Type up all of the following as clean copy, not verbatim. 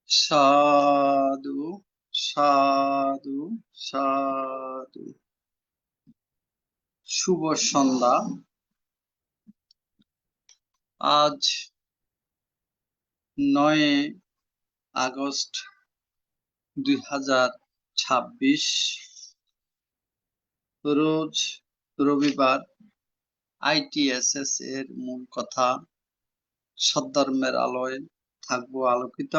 সাধু সাধু সাধু। শুভ সন্ধ্যা। আজ 9 আগস্ট 2026, রোজ রবিবার। ITSS এর মূল কথা, সদ্ধর্মের আলোয় থাকবো আলোকিত।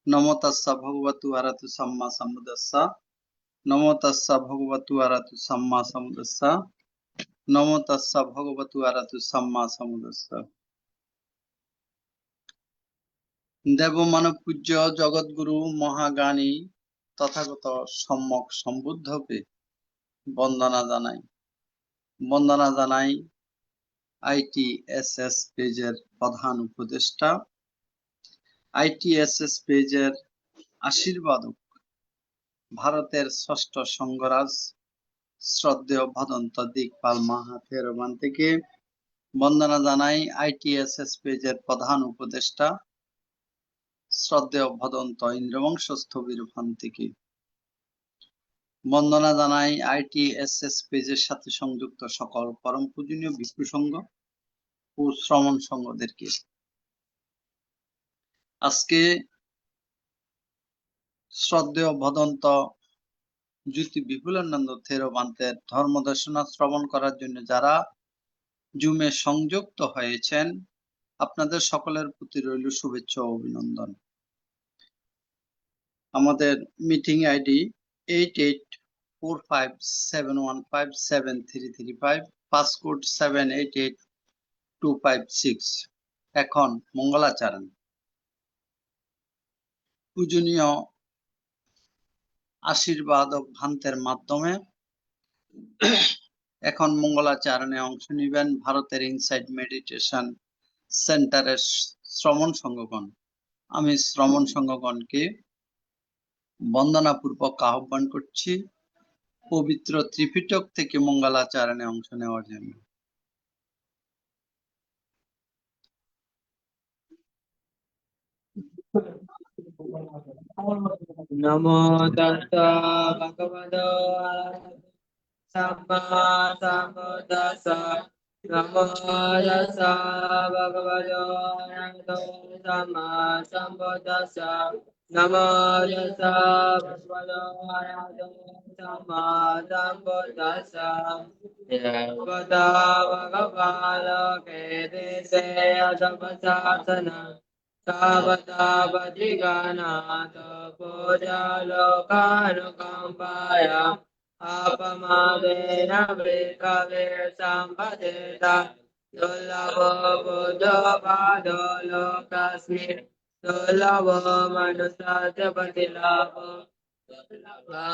নমো তাস্সা ভগবতু আরহাতু সাম্মা সাম্বুদ্দাস্সা। নমো তাস্সা ভগবতু আরহাতু সাম্মা সাম্বুদ্দাস্সা। নমো তাস্সা ভগবতু আরহাতু সাম্মা সাম্বুদ্দাস্সা। দেবমানব পূজ্য জগৎগুরু মহাজ্ঞানী তথাগত সম্যক সম্বুদ্ধকে বন্দনা জানাই ITSS পেজের প্রধান উপদেষ্টা, ITSS পেজের আশীর্বাদক, ভারতের ষষ্ঠ সংঘরাজ শ্রদ্ধেয় ভদন্ত দিকপাল মাহাথেরবান থেকে বন্দনা জানাই ITSS পেজের প্রধান উপদেষ্টা, শ্রদ্ধেয় ভদন্ত ইন্দ্রবংশ স্থবির ভান থেকে বন্দনা জানাই ITSS পেজের সাথে সংযুক্ত সকল পরম পূজনীয় ভিক্ষু সংঘ ও শ্রমণ সংঘদেরকে। আজকে শ্রদ্ধেয় ভদন্ত জ্যোতি বিপুলানন্দ থেরবান্তের ধর্মদর্শনা শ্রবণ করার জন্য যারা জুমে সংযুক্ত হয়েছেন, আপনাদের সকলের প্রতি রইল শুভেচ্ছা ও অভিনন্দন। আমাদের মিটিং আইডি 884571573335, পাসকোড 788256। এখন মঙ্গলাচরণ। পূজনীয় আশীর্বাদক ভান্তের মাধ্যমে এখন মঙ্গলাচরণে অংশ নেবেন ভারতের ইনসাইড মেডিটেশন সেন্টারের শ্রমণ সংঘগণ। আমি শ্রমণ সংঘগণকে বন্দনাপূর্বক আহ্বান করছি পবিত্র ত্রিপিটক থেকে মঙ্গলাচরণে অংশ নেওয়ার জন্য। নমো তাস্সা ভগবতো সাম্মা সাম্বুদ্দাস্সা। নমো তাস্সা ভগবতো সাম্মা সাম্বুদ্দাস্সা। নমো তাস্সা ভগবতো সাম্মা সাম্বুদ্দাস্সা। ভগবতা ভগবালোকে দেশে অধপসাসনা Savatavadhiganath Pujalokanukampaya Apamadena Vikave Sampadeta Dullavo Buddhavado Lokasmi Dullavo Manusatyapatilavo Dullava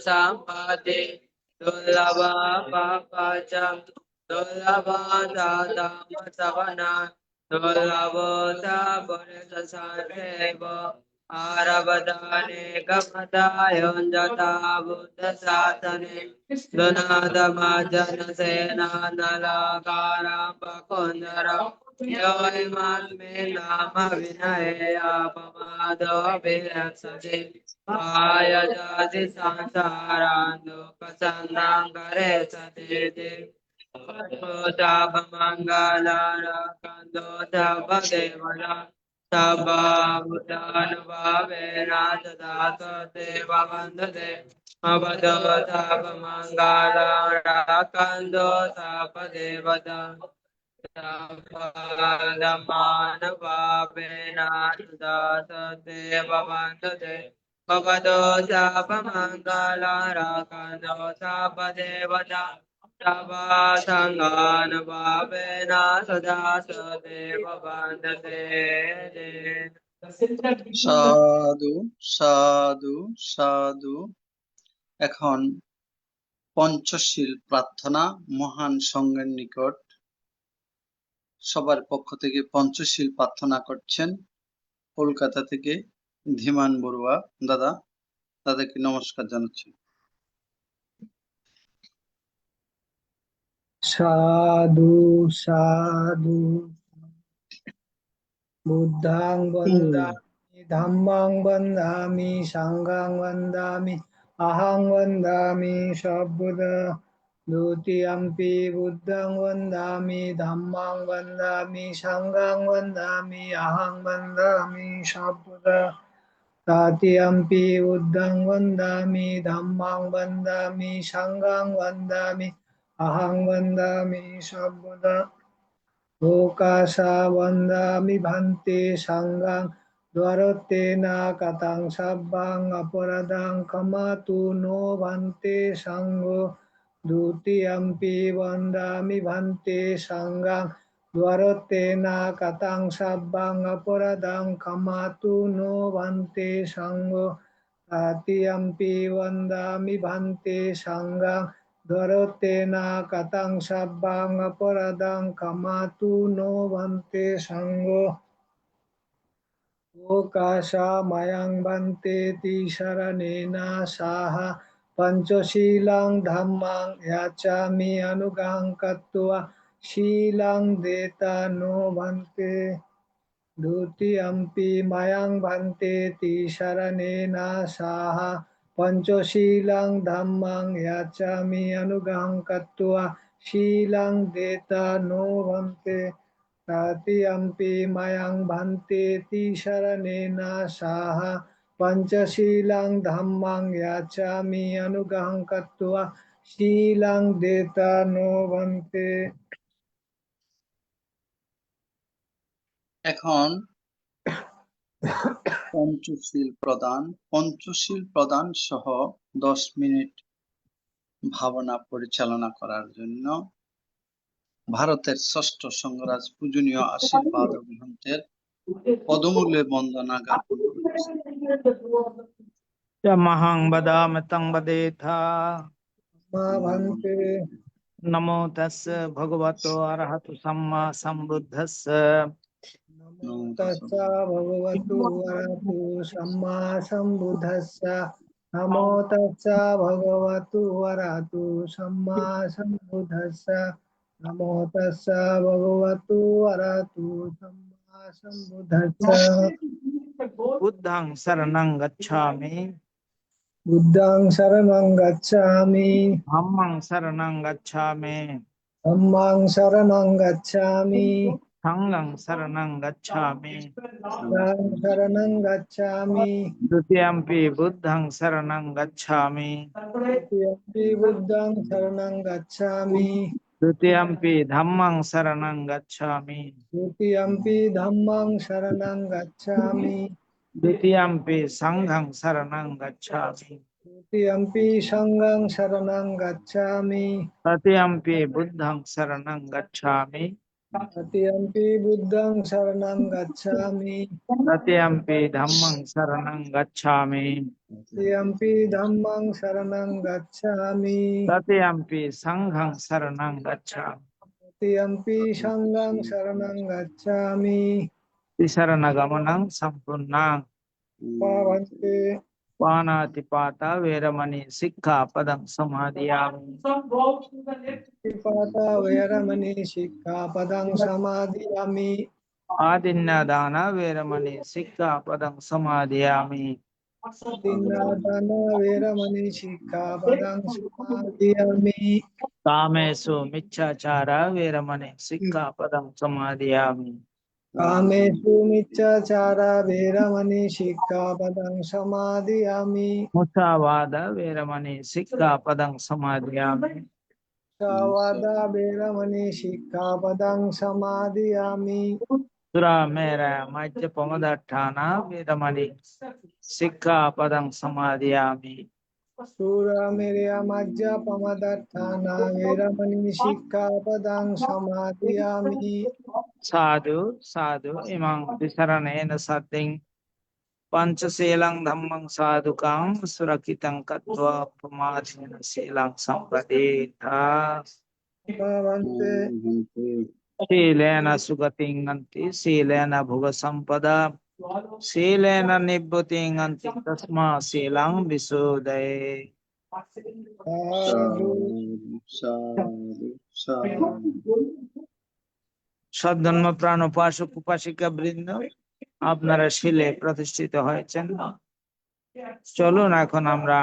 Sampati Dullava Papacham Dullava Tatamasavana Dullabota Bodhisattva Arabadane Kamadayonjata Buddha Satane Dunada Majana Sena Nalakara Pakundara Yoimatme Nama Vinaya Pamado Virasati Ayajati Sansarandu Kasandangare Satiti Dava Mangalara Kando Dava Devara Sabha Buddhanubhavena Tadata Deva Vandade Abado Dava Mangalara Kando Dava Devada Sabha Dhammanubhavena Tadata Deva Vandade Abado Dava Mangalara Kando Dava Devada Sabha Sanghanubhavena Sada Sadeva Vandate। সাধু সাধু সাধু। এখন পঞ্চশীল প্রার্থনা মহান সংঘের নিকট সবার পক্ষ থেকে পঞ্চশীল প্রার্থনা করছেন কলকাতা থেকে ধীমান বড়ুয়া দাদা। তাদেরকে নমস্কার জানাচ্ছি। সাধু সাধু বুদ্ধাং বন্দামি Dhammang Vandami Sanghang Vandami Ahang Vandami Sabbuddha Dutiyampi Buddhang Vandami Dhammang Vandami Sanghang Vandami Ahang Vandami Sabbuddha Tatiyampi Buddhang Vandami Dhammang Vandami Sanghang Vandami Ahang Vandami Sabbuddha Lokasa Vandami Bhante Sanghang Dwaratena Katang Sabbang Aparadang Kamatu No Bhante Sangho Dutiyampi Vandami Bhante Sanghang Dwaratena Katang Sabbang Aparadang Kamatu No Bhante Sangho Tatiyampi Vandami Bhante Sanghang Dharotena katang sabbang aparadang kamatu no bante sangho Okasa mayang bante tisaranena saha panchasilang dhammang yachami anugang katva silang deta no bante Dutiyampi mayang bhante tisaranena saha panchasilang dhammang yachami anugang katva silang deta no bhante tatiyampi mayang bhante tisaranena saha panchasilang dhammang yachami anugang katva silang deta no bhante এখন পঞ্চশীল প্রদান সহ 10 minute ভাবনা পরিচালনা করার জন্য ভারতের ষষ্ঠ সংঘরাজ পূজনীয় আশীর্বাদ গ্রন্থের পদমূলে বন্দনা জ্ঞাপন করছি। Mahang badam tang badetha ma bhante namo tassa bhagavato arahato samma sambuddhassa Namo tassa bhagavato arahato samma sambuddhassa Namo tassa bhagavato arahato samma sambuddhassa Namo tassa bhagavato arahato samma sambuddhassa buddhang saranang gacchami Buddhang saranang gacchami dhammang saranang gacchami Dhammang saranang gacchami sanghang saranang gacchami Sang saranang gacchami dutiyampi buddhang saranang gacchami Tiyampi buddhang saranang gacchami dutiyampi dhammang saranang gacchami Dutiyampi dhammang saranang gacchami dutiyampi sanghang saranang gacchami Dutiyampi sanghang saranang gacchami tatiyampi buddhang saranang gacchami Tatiyampi buddhang saranang gacchami tatiyampi dhammang saranang gacchami Tatiyampi dhammang saranang gacchami tatiyampi sanghang saranang gacchami Tatiyampi sanghang saranang gacchami tisaranagamanaং sampurnang Bhavante panatipata veramani sikkhapadang samadhiyami Pipata Veramani Sikkhapadang Samadhiyami adinnyadana veramani sikkhapadang samadhiyami Dinadana Veramani Sikkhapadang Samadhiyami kamesu micchachara veramani sikkhapadang samadhiyami Kamesu Miccachara Veramani Sikkhapadang Samadhiyami musavada veramani sikkhapadang samadhiyami Savada Veramani Sikkhapadang Samadhiyami sura mera majja pamadatthana veramani sikkhapadang samadhiyami Sura Mirya Majja Pamadattana Veramani Sikkhapadang Samadhiyami sadhu sadhu imang visaranena sadding panchaselang dhammang sadhukang surakitang katva pamadhina selang sampadetha Bhavante silena sugating anti silena bhuga sampada silena nibbhuting anti tasma selang visudaye Sadhu সদ্ধর্ম প্রাণ উপাসক উপাসিকা বৃন্দ আপনারা শিলে প্রতিষ্ঠিত হয়েছেন। চলুন এখন আমরা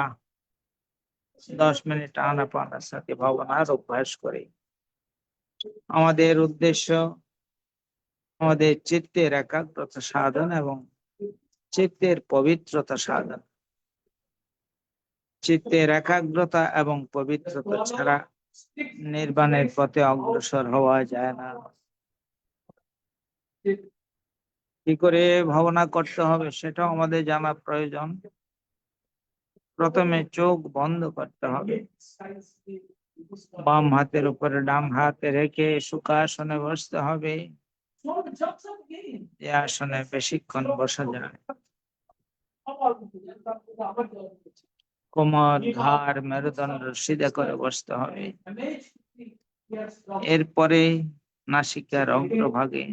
10 মিনিট আনাপানাসতি ভাবনার অভ্যাস করি। আমাদের উদ্দেশ্য আমাদের চিত্তের একাগ্রতা সাধন এবং চিত্তের পবিত্রতা সাধন। চিত্তের একাগ্রতা এবং পবিত্রতা ছাড়া নির্বাণের পথে অগ্রসর হওয়া যায় না। কি করে ভাবনা করতে হবে সেটাও আমাদের জানা প্রয়োজন। প্রথমে চোখ বন্ধ করতে হবে, বাম হাতের উপরে ডান হাত রেখে সুখাসনে বসতে হবে। এই আসনে বেশিক্ষণ বসা যায়। কোমর, ঘাড়, মেরুদণ্ড সিধা করে বসতে হবে। এরপরে নাসিকার অগ্রভাগে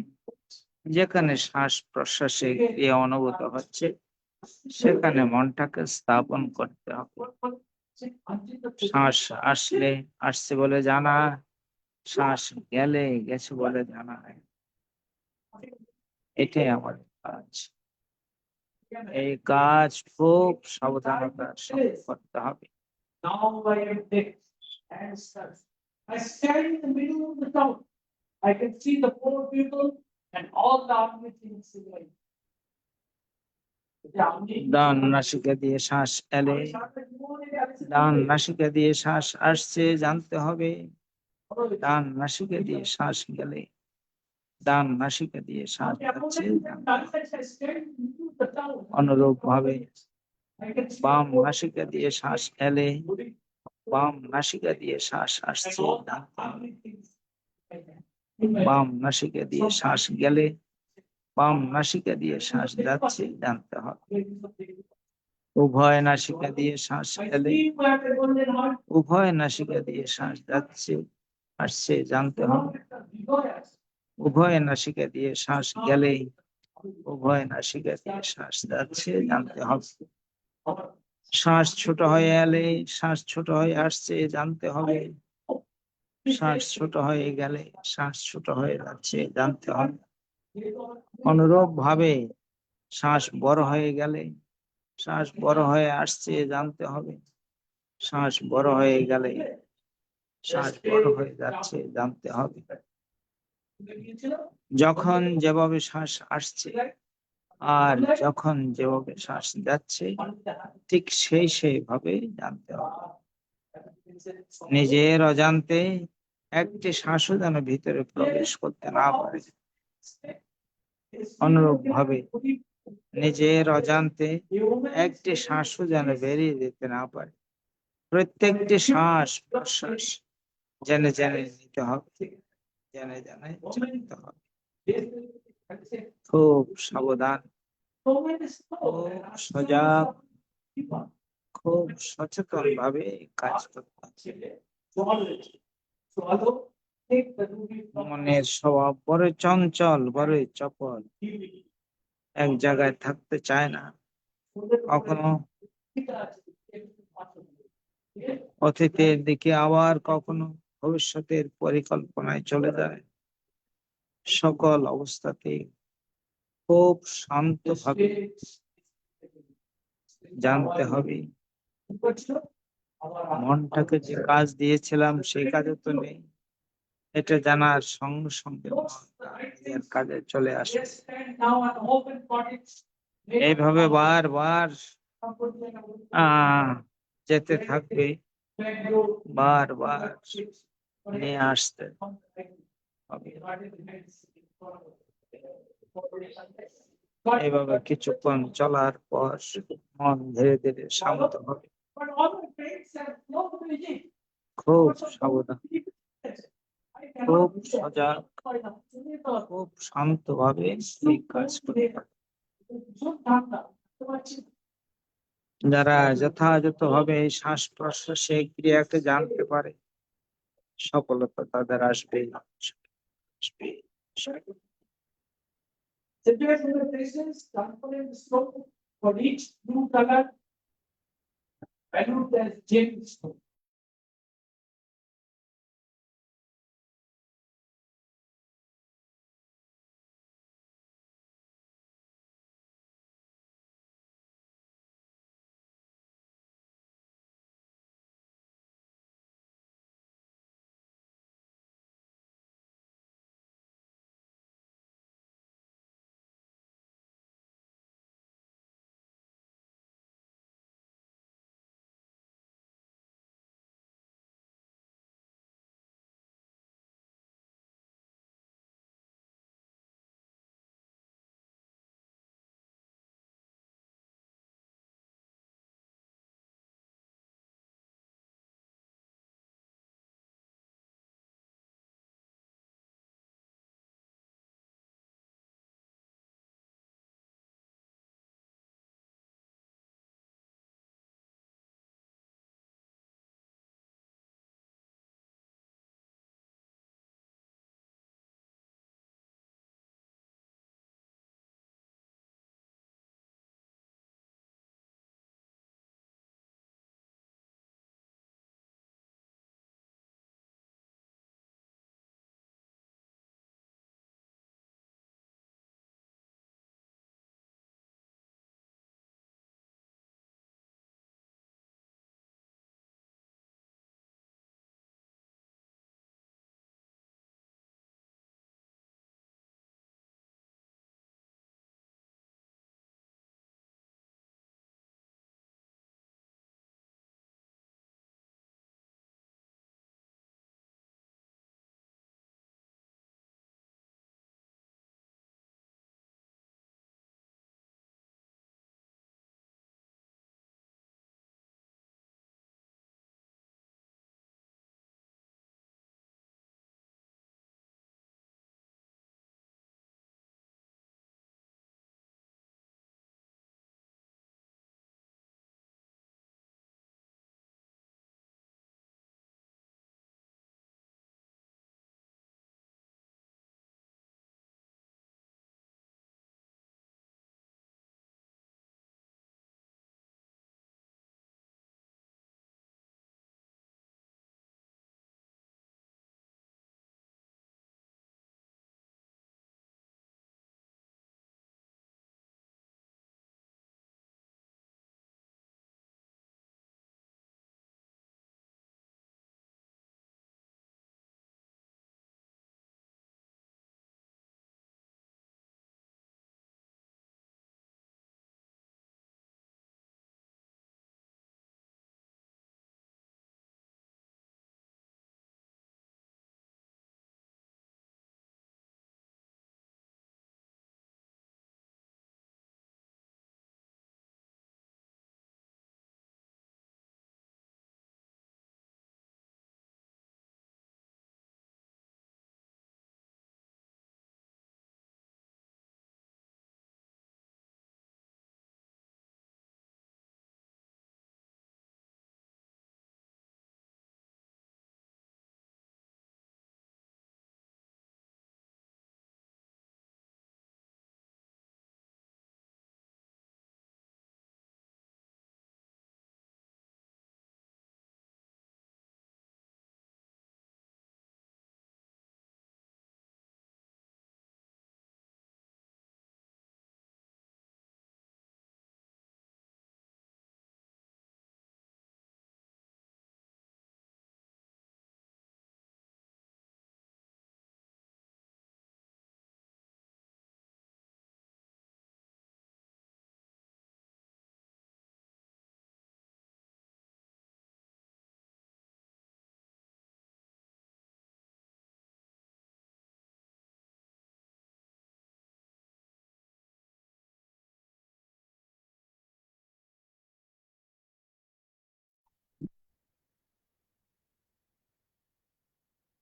যেখানে শ্বাস প্রশ্বাসের ক্রিয়া অনুভূত হচ্ছে সেখানে মনটাকে স্থাপন করতে হবে। শ্বাস আসলে আসছে বলে জানা, শ্বাস গেলে গেছে বলে জানা হয়। এটাই আমাদের কাজ। এই কাজ খুব সাবধানতার সঙ্গে করতে হবে। I stand in the middle of the town. I can see the poor people and all the army things in life. ডান নাসিকা দিয়ে শ্বাস এলে ডান নাসিকা দিয়ে শ্বাস আসছে জানতে হবে। ডান নাসিকা দিয়ে শ্বাস গেলে ডান নাসিকা দিয়ে শ্বাস যাচ্ছে জানতে হবে। অনুরূপ ভাবে বাম নাসিকা দিয়ে শ্বাস এলে বাম নাসিকা দিয়ে শ্বাস আসছে জানতে হবে। বাম নাসিকা দিয়ে শ্বাস গেলে বাম নাসিকা দিয়ে শ্বাস যাচ্ছে জানতে হবে। উভয় নাসিকা দিয়ে শ্বাস এলে উভয় নাসিকা দিয়ে শ্বাস যাচ্ছে আসছে জানতে হবে। উভয় নাসিকা দিয়ে শ্বাস গেলে উভয় নাসিকা দিয়ে শ্বাস যাচ্ছে জানতে হবে। শ্বাস ছোট হয়ে এলে শ্বাস ছোট হয়ে আসছে জানতে হবে। শ্বাস ছোট হয়ে গেলে শ্বাস ছোট হয়ে যাচ্ছে জানতে হবে। অনুরূপ ভাবে শ্বাস বড় হয়ে গেলে শ্বাস বড় হয়ে আসছে জানতে হবে। শ্বাস বড় হয়ে গেলে শ্বাস বড় হয়ে যাচ্ছে জানতে হবে। যখন যেভাবে শ্বাস আসছে আর যখন যেভাবে শ্বাস যাচ্ছে ঠিক সেইভাবে জানতে হবে। নিজের অজান্তে একটি শ্বাসও যেন ভিতরে প্রবেশ করতে না পারে। অনুরূপ ভাবে নিজের অজান্তে একটি শ্বাসও যেন বেরিয়ে যেতে না পারে। প্রত্যেকটি শ্বাস প্রশ্বাস জেনে জেনে নিতে হবে, জেনে জেনে নিতে হবে। খুব সাবধান, খুব সজাগ, খুব সচেতন ভাবে কাজ করতে হবে। মনের স্বভাব বড় চঞ্চল, বড় চপল, এক জায়গায় থাকতে চায় না। কখনো অতীতের দিকে আবার কখনো ভবিষ্যতের পরিকল্পনায় চলে যায়। সকল অবস্থাতে খুব শান্ত ভাবে জানতে হবে মনটাকে যে কাজ দিয়েছিলাম সেই কাজে তো নেই। এটা জানার সঙ্গে সঙ্গে নিজের কাজে চলে আসে। এইভাবে বারবার যেতে থাকবে, বারবার নিয়ে আসতে হবে। এইভাবে কিছুক্ষণ চলার পর মন ধীরে ধীরে শান্ত হবে। খুব সাবধান, খুব সজাগ, খুব শান্ত ভাবে এই কাজ করতে হবে। যারা যথাযথ ভাবে এই শ্বাস প্রশ্বাসের ক্রিয়াকে জানতে পারে সফলতা তাদের আসবে। For each blue color, valued as James.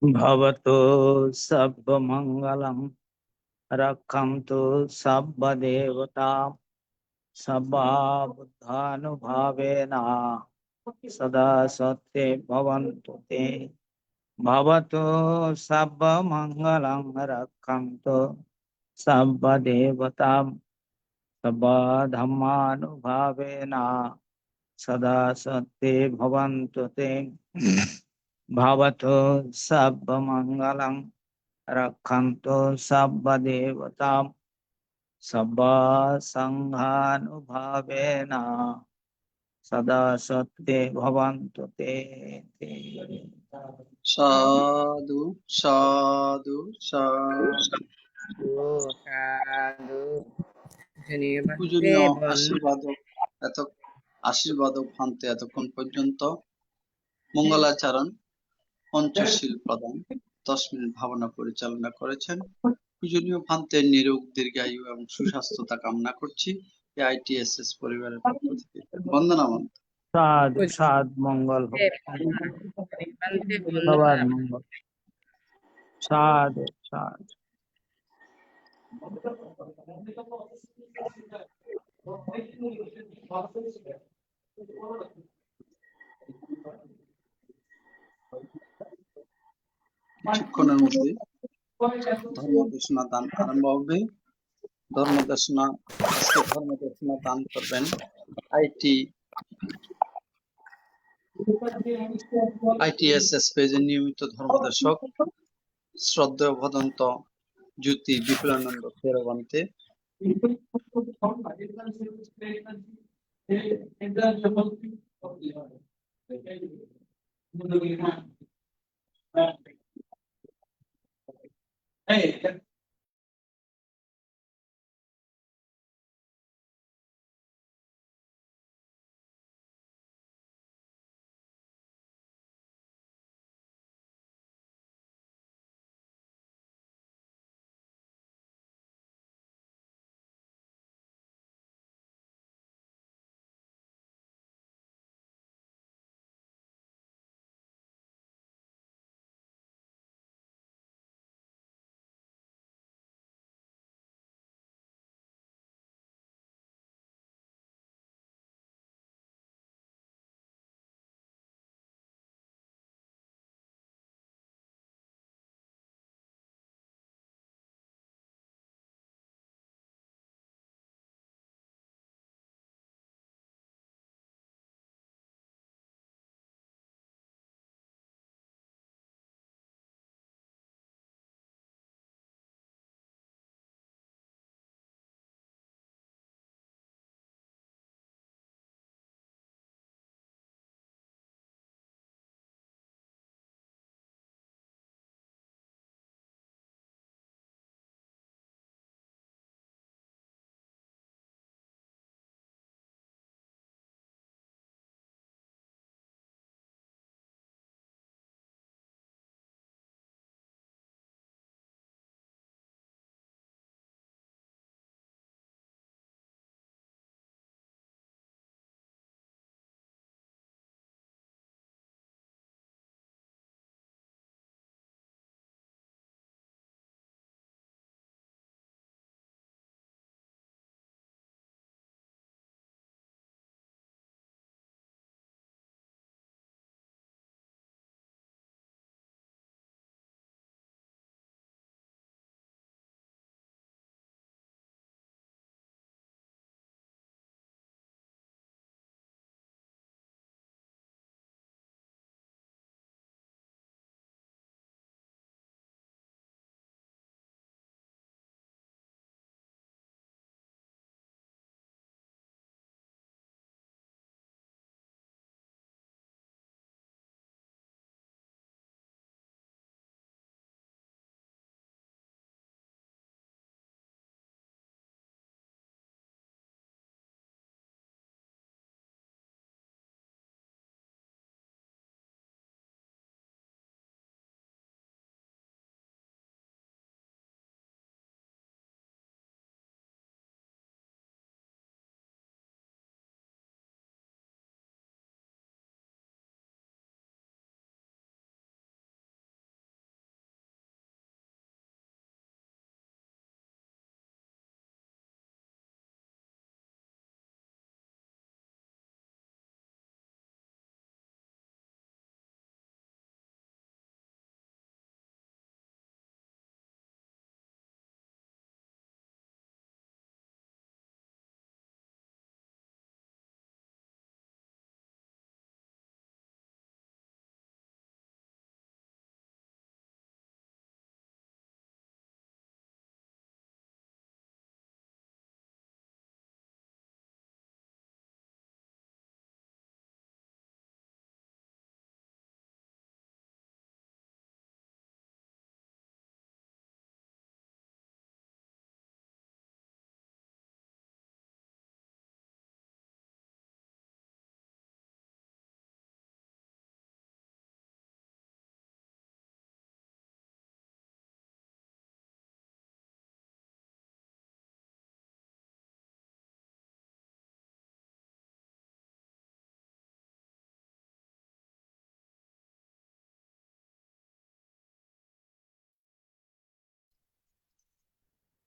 भवतो सर्वमङ्गलं रक्षन्तु सर्वदेवता सर्वा बुद्धानुभावेन सदा सत्ये भवन्तु ते भवतो सर्वमङ्गलं रक्षन्तु सर्वदेवता सर्वा धर्मानुभावेन सदा सत्ये भवन्तु ते भवतो सर्वमङ्गलं रक्षन्तु सर्वदेवता सर्वा सङ्घानुभावेन सदा सत्ये भवन्तु ते সাধু সাধু সাধু। পূজনীয় আশীর্বাদক ভান্তে এতক্ষণ পর্যন্ত মঙ্গলাচরণ পঞ্চশীল প্রদান 10 মিনিট ভাবনা পরিচালনা করেছেন। পূজনীয় ভান্তের নিরোগ দীর্ঘায়ু এবং সুস্বাস্থ্যতা কামনা করছি আইটিএসএস পরিবারের পক্ষ থেকে। বন্দনা মন্ত্র। साधु साधु मंगल हो सবার मंगल साधु साधु কিছুক্ষণের মধ্যে ধর্মদেশনা দান আরম্ভ হবে। ধর্মদেশনা দান করবেন আইটিএসএস পেজের নিয়মিত ধর্মদেশক শ্রদ্ধেয় ভদন্ত জ্যোতি বিপুলানন্দ থেরবান্তে। Hey,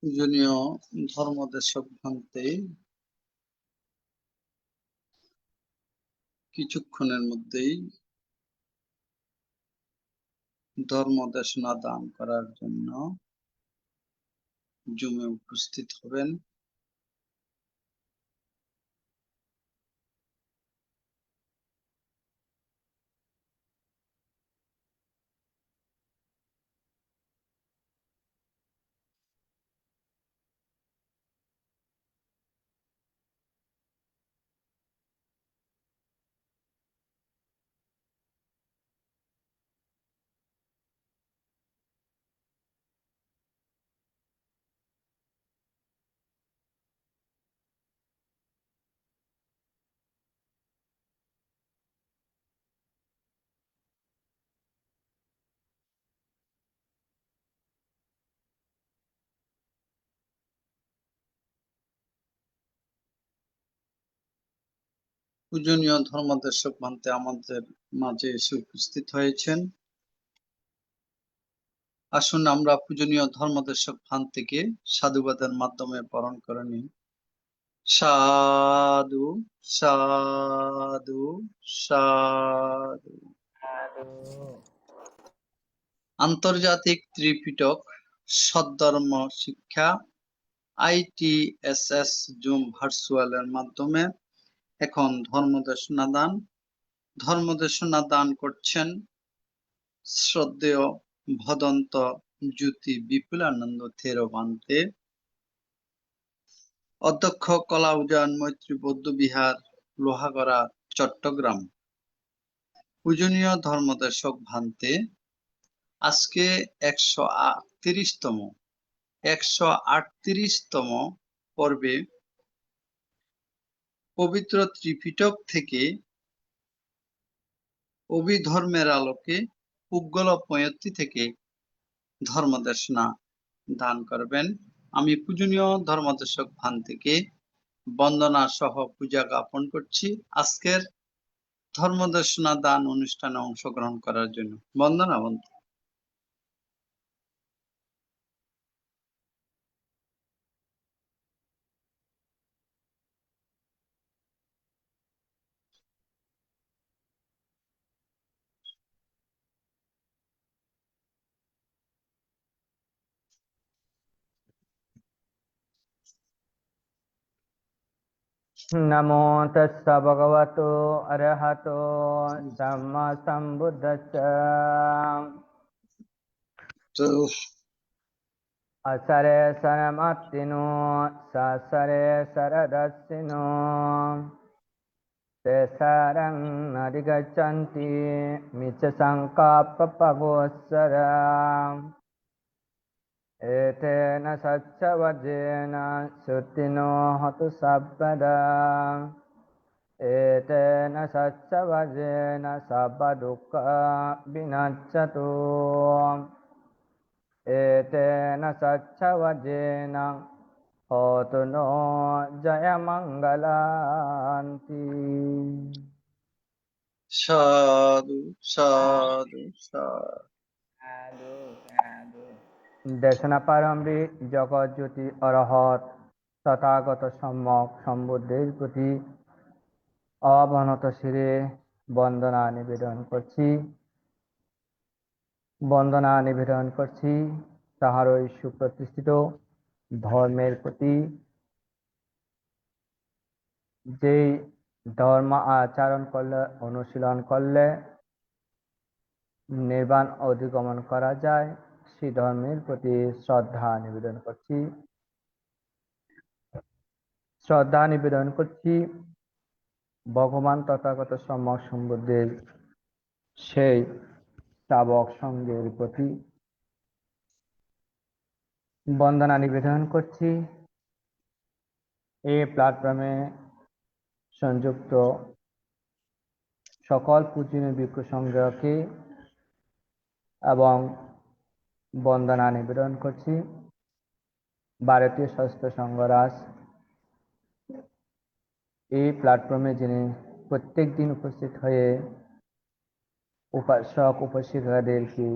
পূজনীয় ধর্মদেশক ভান্তে কিছুক্ষণের মধ্যেই ধর্ম দেশনা দান করার জন্য জুমে উপস্থিত হবেন। পূজনীয় ধর্মদেশক ভান্তে আমাদের মাঝে এসে উপস্থিত হয়েছেন। আসুন আমরা পূজনীয় ধর্মদেশক ভান্তিকে সাধুবাদের মাধ্যমে বরণ করে নিই। সাধু সাধু সাধু। আন্তর্জাতিক ত্রিপিটক সদ্ধর্ম শিক্ষা ITSS জুম ভার্চুয়ালের মাধ্যমে এখন ধর্মদেশনা দান করছেন শ্রদ্ধেয় ভদন্ত জ্যোতি বিপুলানন্দ থেরোবান্তে, অধ্যক্ষ কলাউজান মৈত্রী বৌদ্ধবিহার, লোহাগড়া, চট্টগ্রাম। পূজনীয় ধর্মদেশক ভান্তে আজকে 138তম পর্বে পবিত্র ত্রিপিটক থেকে অভিধর্মের আলোকে পুগ্গল পয়ত্তি থেকে ধর্মদেশনা দান করবেন। আমি পূজনীয় ধর্মদেশক ভান্তিকে বন্দনা সহ পূজা জ্ঞাপন করছি আজকের ধর্মদেশনা দান অনুষ্ঠানে অংশগ্রহণ করার জন্য। বন্দনা বন্ধু। नमो तस्स भगवतो अरहतो सम्मा सम्बुद्धस्स असरे सरमत्तिनो ससरे सरदस्सिनो ते सरं नदिगच्छन्ति मिच्छसङ्कापपगोत्सरा एतेन सच्चवजेन श्रुतिनो हतु सब्बदा एतेन सच्चवजेन सब्बदुःख विनश्यतु एतेन सच्चवजेन होतु नो जयमङ्गलान्ति সাধু সাধু সাধু। দেশনাপারম্ভী জগৎজ্যোতি অরহত তথাগত সম্যক সম্বুদ্ধের প্রতি অবনত শিরে বন্দনা নিবেদন করছি তাহারই সুপ্রতিষ্ঠিত ধর্মের প্রতি, যেই ধর্ম আচরণ করলে অনুশীলন করলে নির্বাণ অধিগমন করা যায়, সেই ধর্মের প্রতি শ্রদ্ধা নিবেদন করছি ভগবান তথাগত সম্যক সম্বুদ্ধের সেই শ্রাবক সঙ্গের প্রতি বন্দনা নিবেদন করছি। এই প্ল্যাটফর্মে সংযুক্ত সকল পূজনীয় ভিক্ষু সংঘকে এবং বন্দনা নিবেদন করছি ভারতীয় শাস্ত্র সংঘরাজ এই প্ল্যাটফর্মে যিনি প্রত্যেক দিন উপস্থিত হয়ে উপাসক উপাসিকাদেরকে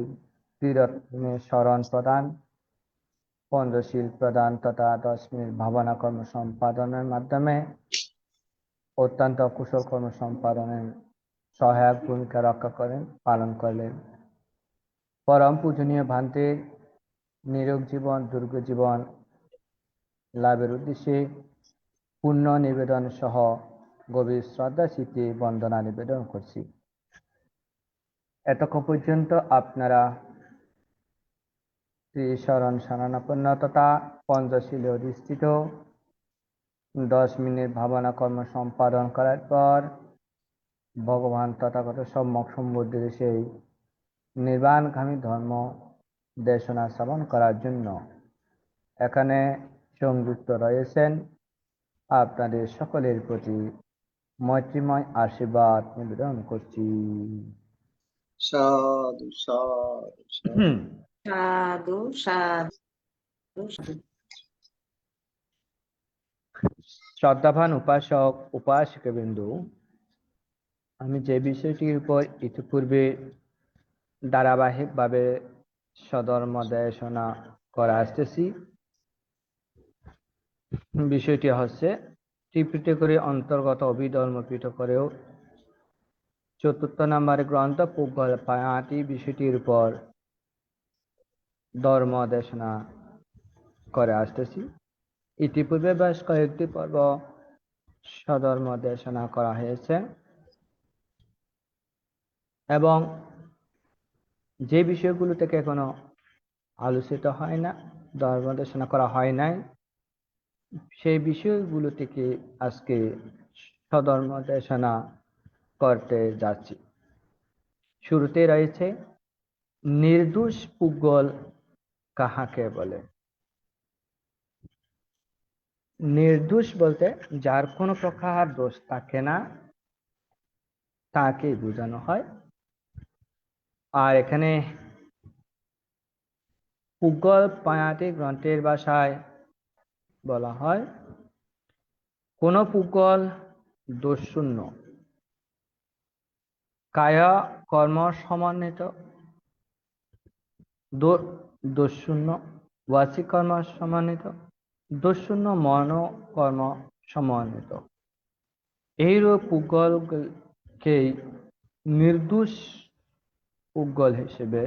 তীরত্নে স্মরণ প্রদান পঞ্চশীল প্রদান তথা 10 মিনিট ভাবনা কর্ম সম্পাদনের মাধ্যমে অত্যন্ত কুশল কর্ম সম্পাদনের সহায়ক ভূমিকা পালন করলেন। পরম পূজনীয় ভান্তের নিরোগ জীবন দুর্গ জীবন লাভের উদ্দেশ্যে পুণ্য নিবেদন সহ গভীর শ্রদ্ধা চিত্তে বন্দনা নিবেদন করছি। এতক্ষণ পর্যন্ত আপনারা শ্রী শরণ শরণাপন্ন তথা পঞ্চশীলে অধিষ্ঠিত 10 মিনিট ভাবনা কর্ম সম্পাদন করার পর ভগবান তথাগত সম্যক সম্বুদ্ধের সেই নির্বাণগামী ধর্ম দেশনা শ্রবণ করার জন্য এখানে সংযুক্ত রয়েছেন। আপনাদের সকলের প্রতি মৈত্রীময় আশীর্বাদ নিবেদন করছি। সাধু সাধু সাধু। সাধু সাধু শ্রদ্ধাবান উপাসক উপাসিকাবৃন্দু, আমি যে বিষয়টির উপর ইতিপূর্বে ধারাবাহিকভাবে সধর্ম দেশনা করে আসতেছি, বিষয়টি হচ্ছে ত্রিপিটকের অন্তর্গত অভিধর্ম পিটকেরও 4th নম্বরের গ্রন্থ পুগল 5টি বিষয়টির উপর ধর্ম দেশনা করে আসতেছি। ইতিপূর্বে বেশ কয়েকটি পর্ব সধর্ম দেশনা করা হয়েছে এবং যে বিষয়গুলো থেকে এখনো আলোচিত হয় না, ধর্ম দেশনা করা হয় নাই, সেই বিষয়গুলো থেকে আজকে সধর্ম দেশনা করতে যাচ্ছি। শুরুতে রয়েছে নির্দোষ পুগল কাহাকে বলে। নির্দোষ বলতে যার কোনো প্রকার দোষ থাকে না তাকে বোঝানো হয়। আর এখানে পুগল 5টি গ্রন্থের ভাষায় বলা হয় কোন পুগল দোষশূন্য, কায় কর্ম সমন্বিত, দোষশূন্য বাচিক কর্ম সমন্বিত, দোষশূন্য মন কর্ম সমন্বিত। এইরূপ পুগলকে নির্দোষ পুগল হিসেবে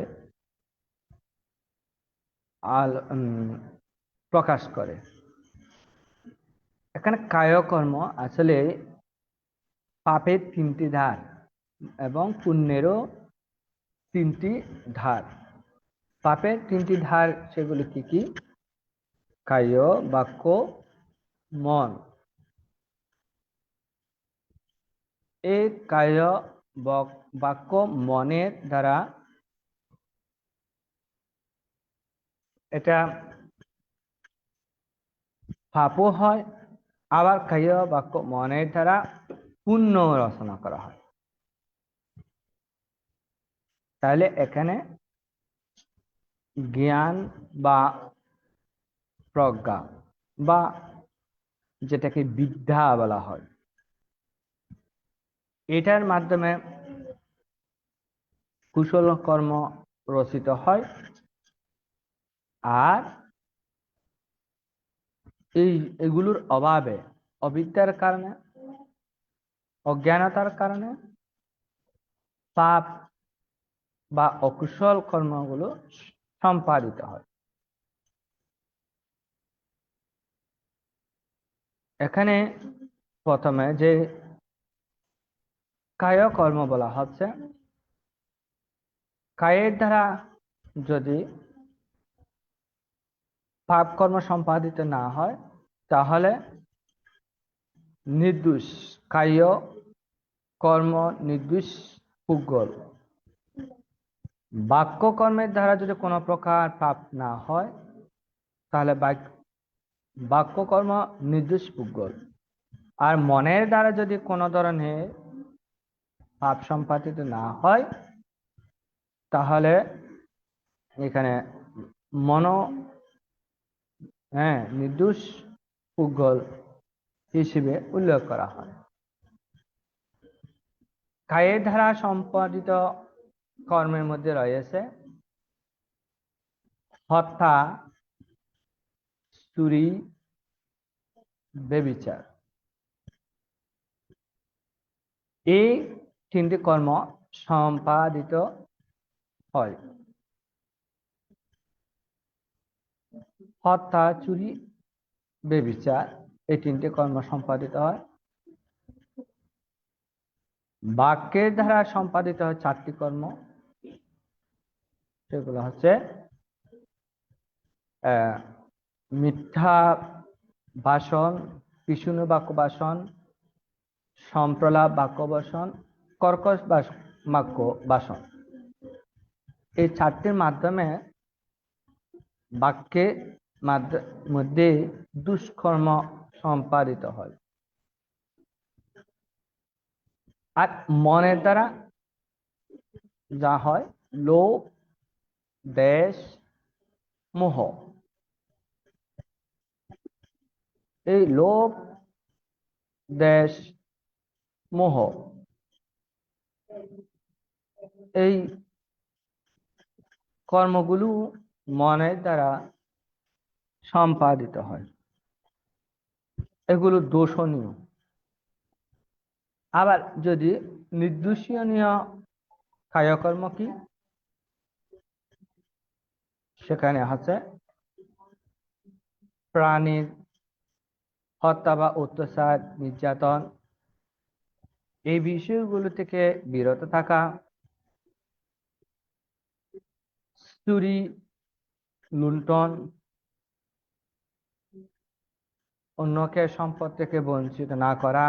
প্রকাশ করে। এখানে কায়কর্ম আসলে পাপের 3টি ধার এবং পুণ্যেরও 3টি ধার। পাপের 3টি ধার সেগুলি কি কি? কায়, বাক্য, মন। এই কায় বাক্য মনের দ্বারা এটা পাপও হয়, আবার কায় বাক্য মনের দ্বারা পুণ্য রচনা করা হয়। তাহলে এখানে জ্ঞান বা প্রজ্ঞা বা যেটাকে বিদ্যা বলা হয়, এটার মাধ্যমে কুশল কর্ম রচিত হয়। আর এগুলোর অভাবে, অবিদ্যার কারণে, অজ্ঞানতার কারণে পাপ বা অকুশল কর্মগুলো সম্পাদিত হয়। এখানে প্রথমে যে কায় কর্ম বলা হচ্ছে, কায়ের দ্বারা যদি পাপ কর্ম সম্পাদিত না হয় তাহলে নির্দোষ কায় কর্ম নির্দোষ পুগল। বাক্য কর্মের দ্বারা যদি কোনো প্রকার পাপ না হয় তাহলে বাক্য কর্ম নির্দোষ পুগল। আর মনের দ্বারা যদি কোনো ধরনের পাপ সম্পাদিত না হয় তাহলে এখানে মন নির্দোষ পুগল হিসেবে উল্লেখ করা হয়। কায়ের দ্বারা সম্পাদিত কর্মের মধ্যে রয়েছে হত্যা, চুরি, বেবিচার। এই তিনটি কর্ম সম্পাদিত হয়। হত্যা, চুরি, বেবিচার, এই তিনটি কর্ম সম্পাদিত হয়। বাক্যের দ্বারা সম্পাদিত হয় চারটি কর্ম। সেগুলো হচ্ছে মিথ্যা ভাষণ, পিশুন বাক্য ভাষণ, সম্প্রলাপ বাক্য ভাষণ, কর্কশ বাক্য ভাষণ। এই চারটির মাধ্যমে বাক্যের মধ্যে দুষ্কর্ম সম্পাদিত হয়। আর মনের দ্বারা যা হয় লোভ, দ্বেষ, মোহ। এই লোভ, দ্বেষ, মোহ এই কর্মগুলো মনের দ্বারা সম্পাদিত হয়। এগুলো দোষণীয়। আবার যদি নির্দোষণীয় কায়কর্ম কি, সেখানে আছে প্রাণীর হত্যা বা অত্যাচার, নির্যাতন, এই বিষয়গুলো থেকে বিরত থাকা, চুরি, লুণ্ঠন, অন্যকে সম্পদ থেকে বঞ্চিত না করা,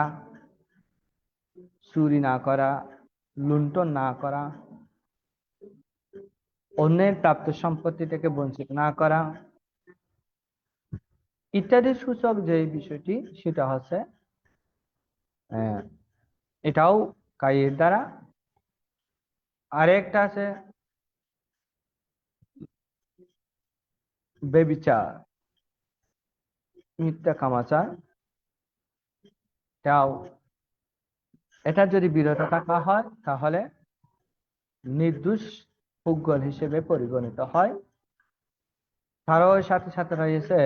চুরি না করা, লুণ্ঠন না করা, অন্যের প্রাপ্ত সম্পত্তি থেকে বঞ্চিত না করা ইত্যাদি সূচক যে বিষয়টি, সেটা হচ্ছে এটাও কায়ের দ্বারা। আরেকটা আছে বেবিচার, মিথ্যা কামাচার। এটা যদি বিরত থাকা হয় তাহলে নির্দোষ পুজ্ঞল হিসেবে পরিগণিত হয়। তারও সাথে সাথে রয়েছে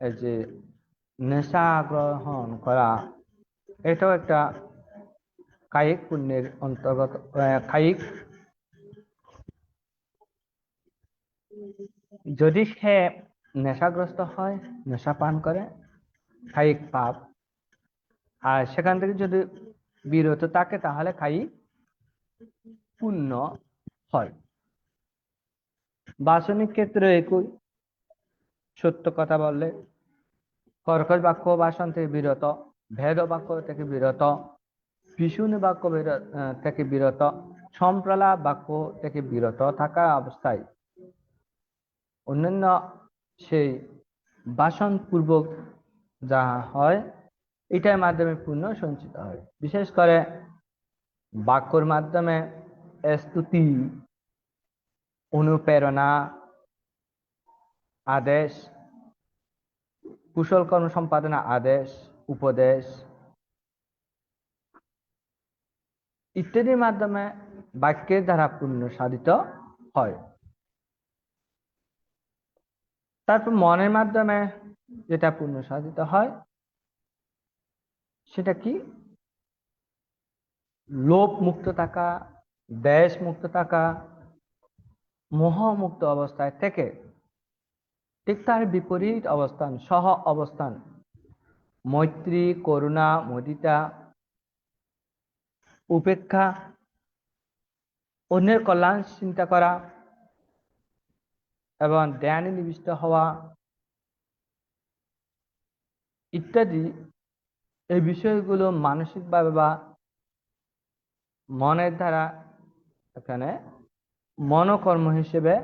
এই যে নেশা গ্রহণ করা, এটাও একটা কায়িক পুণ্যের অন্তর্গত। কায়িক, যদি সে নেশাগ্রস্ত হয়, নেশা পান করে, কায়িক পাপ। আর সেখান থেকে যদি বিরত থাকে তাহলে কায়িক পুণ্য হয়। বাসনিক ক্ষেত্রে একই, সত্য কথা বললে, কর্কশ বাক্য ভাষণ থেকে বিরত, ভেদ বাক্য থেকে বিরত, পিশুন বাক্য থেকে বিরত, সম্প্রলাপ বাক্য থেকে বিরত থাকা অবস্থায় অন্যান্য সেই ভাষণ পূর্বক যা হয় এটার মাধ্যমে পুণ্য সঞ্চিত হয়। বিশেষ করে বাক্যর মাধ্যমে স্তুতি, অনুপ্রেরণা, আদেশ, কুশল কর্ম সম্পাদনা আদেশ, উপদেশ ইত্যাদির মাধ্যমে বাক্যের দ্বারা পুণ্য সাধিত হয়। তারপর মনের মাধ্যমে যেটা পুণ্য সাধিত হয় সেটা কি? লোভ মুক্ত থাকা, দ্বেষ মুক্ত থাকা, মোহ মুক্ত অবস্থায় থেকে ঠিক তার বিপরীত অবস্থান, সহ অবস্থান, মৈত্রী, করুণা, মুদিতা, উপেক্ষা, অন্যের কল্যাণ চিন্তা করা এবং ধ্যানে নিবিষ্ট হওয়া ইত্যাদি, এই বিষয়গুলো মানসিকভাবে বা মনের দ্বারা এখানে মনোকর্ম হিসেবে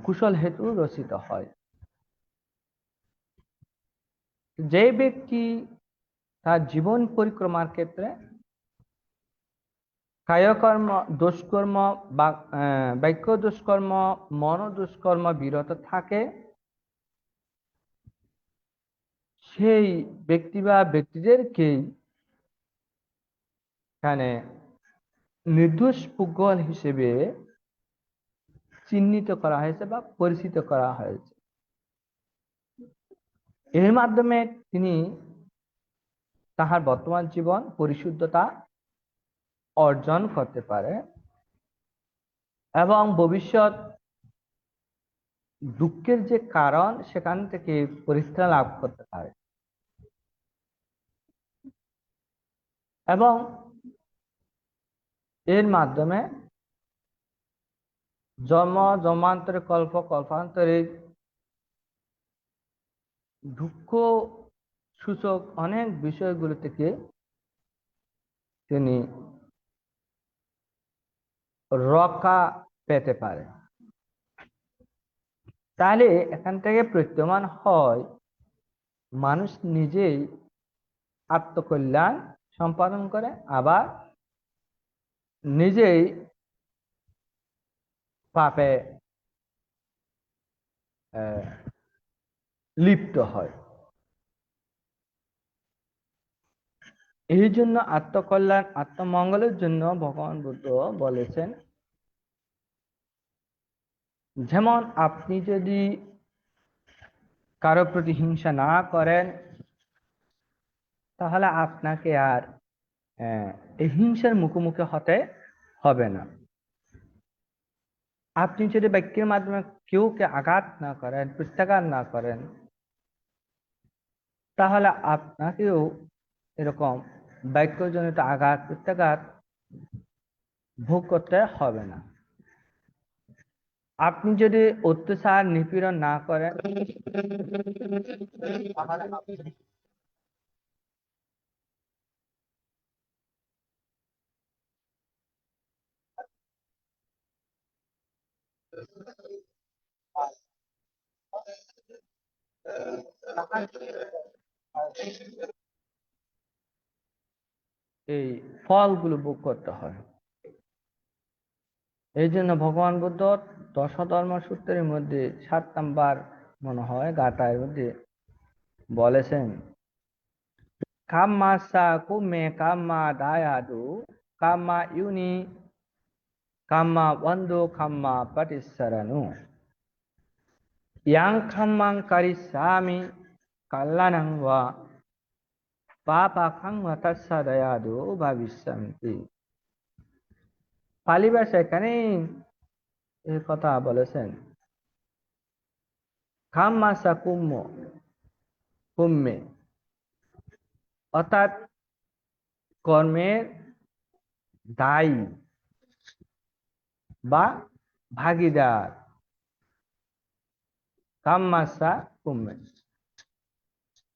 কুশল হেতু রচিত হয়। যে ব্যক্তি তার জীবন পরিক্রমার ক্ষেত্রে কায়কর্ম, দুষ্কর্ম বা বাক্য দুষ্কর্ম, মন দুষ্কর্ম বিরত থাকে, সেই ব্যক্তি বা ব্যক্তিদেরকেই এখানে নির্দোষ পুজ্ঞল হিসেবে চিহ্নিত করা হয়েছে বা পরিচিত করা হয়েছে। এর মাধ্যমে তিনি তাহার বর্তমান জীবন পরিশুদ্ধতা অর্জন করতে পারে এবং ভবিষ্যৎ দুঃখের যে কারণ সেখান থেকে পরিত্রাণ লাভ করতে পারে এবং এর মাধ্যমে জন্ম জন্মান্তরে কল্প কল্পান্তরে দুঃখ সূচক অনেক বিষয়গুলো থেকে তিনি রক্ষা পেতে পারে। তাহলে এখান থেকে প্রতীয়মান হয় মানুষ নিজেই আত্মকল্যাণ সম্পাদন করে আবার নিজেই পাপে লিপ্ত হয়। এই জন্য আত্মকল্যাণ আত্মমঙ্গলের জন্য ভগবান বুদ্ধ বলেছেন, যেমন আপনি যদি কারো প্রতি হিংসা না করেন তাহলে আপনাকে আর এই হিংসার মুখোমুখি হতে হবে না। আপনি যদি বাক্যের মাধ্যমে কেউকে আঘাত না করেন, প্রত্যাঘাত না করেন, তাহলে আপনাকেও এরকম বাক্যজনিত আঘাত প্রত্যাঘাত ভোগ করতে হবে না। আপনি যদি অত্যাচার নিপীড়ন না করেন তাহলে আপনি এই ফলগুলো ভোগ করতে হয়। এই জন্য ভগবান বুদ্ধ দশধর্ম সূত্রের মধ্যে 7 নাম্বার মনে হয় গাথার মধ্যে বলেছেন, কাম্মাসা কুম্মে কাম্মা দায়াদু কাম্মা ইউনি কাম্মা বন্ধু কাম্মা পাটিসারানু ইয়াং কাম্মাং কারিসামি কল্যাণং ওয়া পাপাকাং ওয়া তাস্সা দায়াদু ভাবিষ্যন্তি। পালি ভাষায় এখানে এই কথা বলেছেন, কাম্মাসা কুম্মে অর্থাৎ কর্মের দায়ী বা ভাগীদার। কাম্মাসা কুম্মে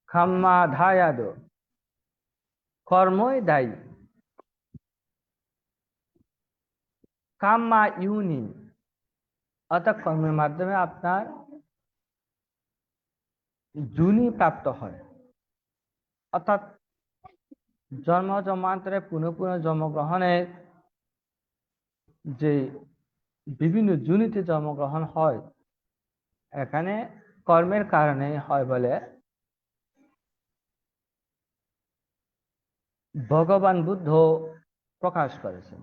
কাম্মা ধায়াদ কর্মই দায়ী। কাম্মা ইউনি অর্থাৎ কর্মের মাধ্যমে আপনার জুনি প্রাপ্ত হয়, অর্থাৎ জন্ম জন্মান্তরে পুনঃ পুনঃ জন্মগ্রহণের যে বিভিন্ন জুনিতে জন্মগ্রহণ হয় এখানে কর্মের কারণে হয় বলে ভগবান বুদ্ধ প্রকাশ করেছেন।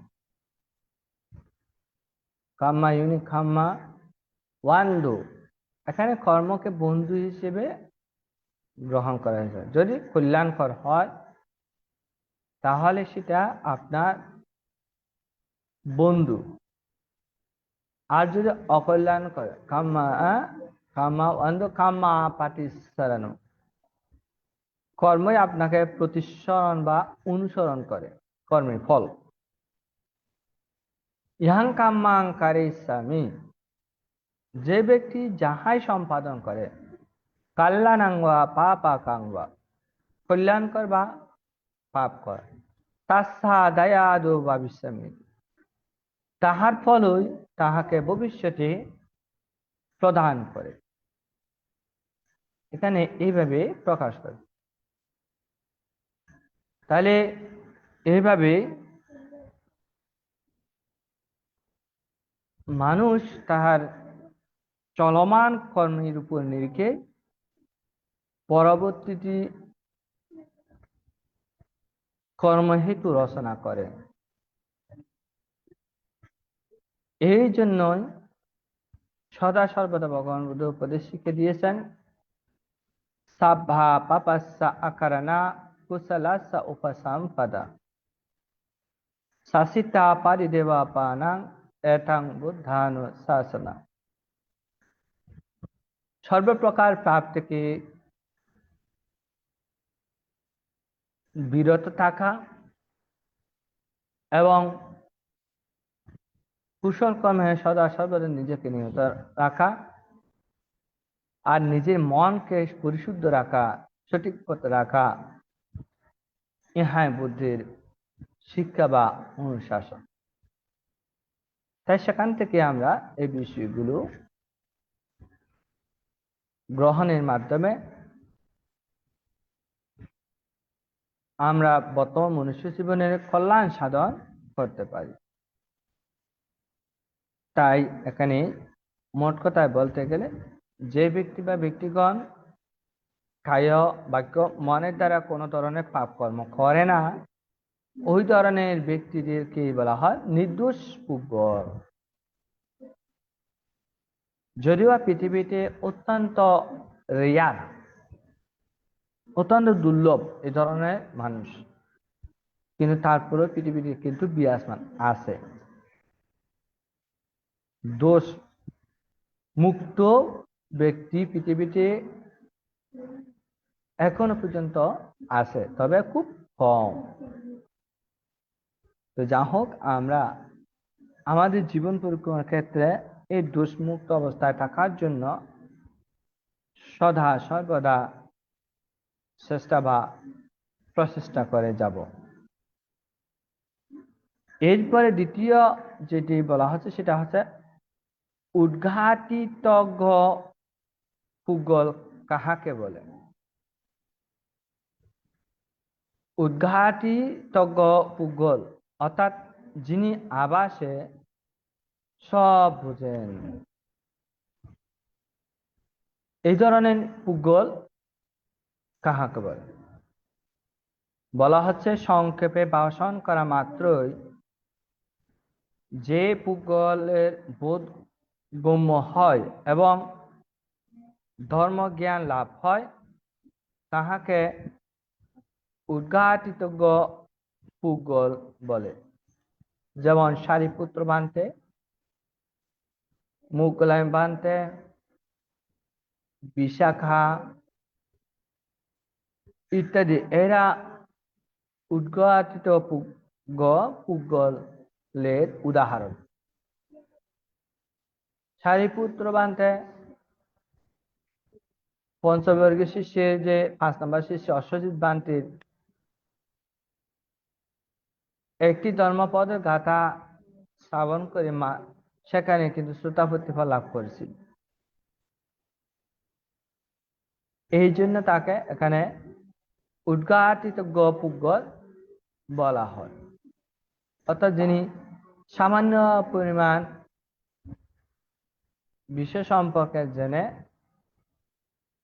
কাম্মা ইউনি কাম্মা ওয়ান্দু, এখানে কর্মকে বন্ধু হিসেবে গ্রহণ করা হয়েছে। যদি কল্যাণকর হয় তাহলে সেটা আপনার বন্ধু, আর যদি অকল্যাণ করে কাম্মা কাম্মা ওয়ান্দু কাম্মা পাটিসারানু, কর্মই আপনাকে প্রতিসরণ বা অনুসরণ করে, কর্মের ফল। ইহাং কাম্মাং কারিসামি, যে ব্যক্তি যাহাই সম্পাদন করে কল্যাণাঙ্গা পাপাকাঙ্গা, কল্যাণকর বা পাপ কর, তাস্সা দায়াদু ভাবিষ্যামি, তাহার ফলই তাহাকে ভবিষ্যতে প্রদান করে। এখানে এইভাবে প্রকাশ করে। তাহলে এইভাবে মানুষ তাহার চলমান কর্মের উপর নিরিখে পরবর্তীতে কর্মহেতু রচনা করে। এই জন্যই সদা সর্বদা ভগবান বুদ্ধ উপদেশ শিখে দিয়েছেন, সাব্ভা পাপাস্সা আকারণা কুশলাস্সা উপসম্পদা শাসিতা পারিদেবা পানাং এটাং বুদ্ধানু শাসনা। সর্বপ্রকার পাপ থেকে বিরত থাকা এবং কুশল কর্মে সদা সর্বদা নিজেকে নিয়ত রাখা আর নিজের মনকে পরিশুদ্ধ রাখা, সঠিক পথে রাখা, ইহাই বুদ্ধির শিক্ষা বা অনুশাসন। তাই সেখান থেকে আমরা এই বিষয়গুলো গ্রহণের মাধ্যমে আমরা বর্তমান মনুষ্য জীবনের কল্যাণ সাধন করতে পারি। তাই এখানে মোট কথায় বলতে গেলে যে ব্যক্তি বা ব্যক্তিগণ কায় বাক্য মনের দ্বারা কোনো ধরনের পাপ কর্ম করে না, ওই ধরনের ব্যক্তিদেরকে বলা হয় নির্দোষ পুগল। যদিও পৃথিবীতে অত্যন্ত রেয়ার, অত্যন্ত দুর্লভ এই ধরনের মানুষ, কিন্তু তারপরেও পৃথিবীতে কিন্তু বিরাজমান আছে। দোষ মুক্ত ব্যক্তি পৃথিবীতে এখনো পর্যন্ত আছে, তবে খুব কম। তো যা হোক, আমরা আমাদের জীবন পরিক্রমার ক্ষেত্রে এই দোষমুক্ত অবস্থায় থাকার জন্য সদা সর্বদা চেষ্টা বা প্রচেষ্টা করে যাব। এরপরে দ্বিতীয় যেটি বলা হচ্ছে সেটা হচ্ছে উদ্ঘাটিত পুগল কাহাকে বলে। উদ্ঘাটিত পুগল অর্থাৎ যিনি আবাসে সব বুঝেন, এই ধরনের পুগল কাহাকে বলে? বলা হচ্ছে সংক্ষেপে ভাষণ করা মাত্রই যে পুগলের বোধ গম্য হয় এবং ধর্মজ্ঞান লাভ হয় তাহাকে উদ্ঘাটিতজ্ঞ পুগল বলে। যেমন সারিপুত্র বান্তে, মুগলাইম বান্তে, বিশাখা ইত্যাদি এরা উদ্ঘাটিত পুগলের উদাহরণ। সারিপুত্র বান্তে পঞ্চবর্গীয় শিষ্যের যে 5 নম্বর শিষ্য অশ্বজিৎ বান্তির একটি ধর্মপদের গাথা শ্রাবণ করে সেখানে কিন্তু শ্রোতা প্রতিফল লাভ করেছিল। এই জন্য তাকে এখানে উদ্ঘাটিত পুগল বলা হয়। অর্থাৎ যিনি সামান্য পরিমাণ বিষয় সম্পর্কে জেনে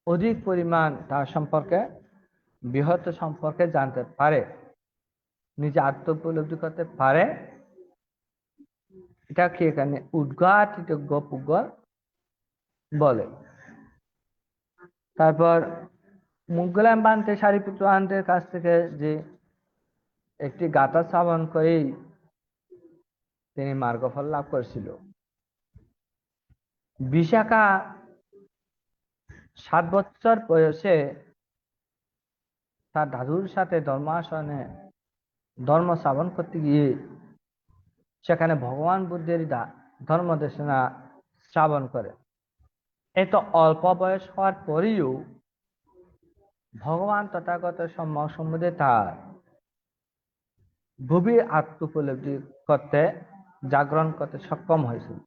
অধিক পরিমাণ তার সম্পর্কে বৃহৎ সম্পর্কে জানতে পারে, নিজে আত্ম উপলব্ধি করতে পারে, এটাকে এখানে উদ্ঘাটিত পুগল বলে। তারপর মুগলাম বান্তে সারিপুত্র বান্তের কাছ থেকে যে একটি গাথা শ্রাবণ করেই তিনি মার্গফল লাভ করেছিল। বিশাখা 7 বছর বয়সে তার দাদুর সাথে ধর্মাসনে ধর্ম শ্রাবণ করতে গিয়ে সেখানে ভগবান বুদ্ধের ধর্ম দেশনা শ্রাবণ করে। এত অল্প বয়স হওয়ার পরেও ভগবান তথাগত সম্বন্ধে তার গভীর আত্ম উপলব্ধি করতে, জাগরণ করতে সক্ষম হয়েছিল।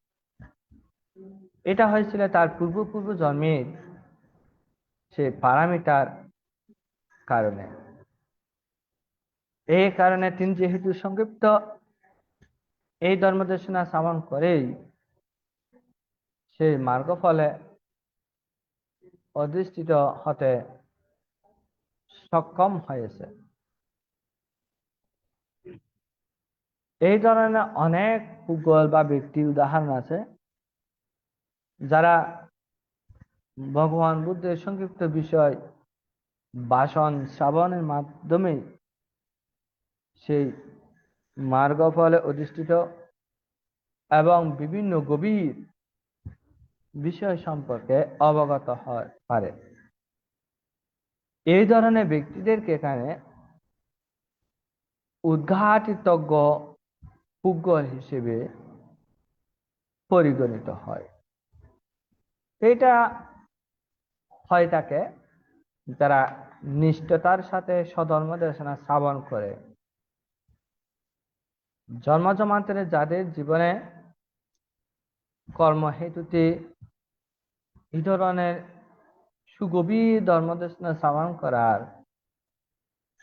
এটা হয়েছিল তার পূর্ব জন্মের সে পারামিটার কারণে। এই কারণে তিনি যেহেতু সংক্ষিপ্ত এই ধর্মদেশনা শ্রবণ করেই সেই মার্গফলে অধিষ্ঠিত হতে সক্ষম হয়েছে। এই ধরনের অনেক পুগল বা ব্যক্তির উদাহরণ আছে যারা ভগবান বুদ্ধের সংক্ষিপ্ত বিষয় ভাষণ শ্রবণের মাধ্যমে সেই মার্গফলে অধিষ্ঠিত এবং বিভিন্ন গভীর বিষয় সম্পর্কে অবগত হয় পারে। এই ধরনের ব্যক্তিদেরকে এখানে উদ্ঘাটিতজ্ঞ পুজ্ঞল হিসেবে পরিগণিত হয়। এটা হয় থাকে যারা নিষ্ঠতার সাথে স্বধর্ম দেশনা শ্রবণ করে, জন্ম জন্মান্তরে যাদের জীবনে কর্মহেতুতে এই ধরনের সুগভীর ধর্মদেশনা শ্রবণ করার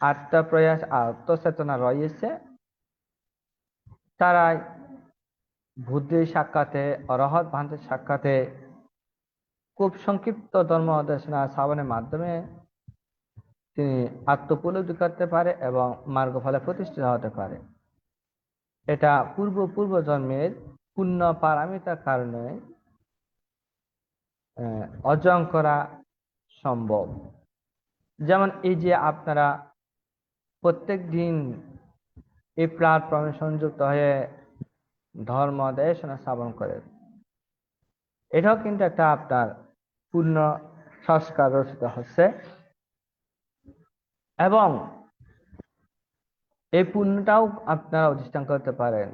আত্মপ্রয়াস আত্মচেতনা রয়েছে, তারাই বুদ্ধির সাক্ষাতে অরহৎ ভান্তের সাক্ষাতে খুব সংক্ষিপ্ত ধর্ম দেশনা শ্রবণের মাধ্যমে তিনি আত্মোপলব্ধি করতে পারে এবং মার্গফলে প্রতিষ্ঠিত হতে পারে। এটা পূর্ব জন্মের পুণ্য পারামিতার কারণে অর্জন করা সম্ভব। যেমন এই যে আপনারা প্রত্যেক দিন এই প্ল্যাটফর্মে সংযুক্ত হয়ে ধর্ম দেশনা শ্রবণ করেন, এটাও কিন্তু একটা আপনার পূর্ণ সংস্কার রচিত হচ্ছে এবং এই পুণ্যটাও আপনারা অধিষ্ঠান করতে পারেন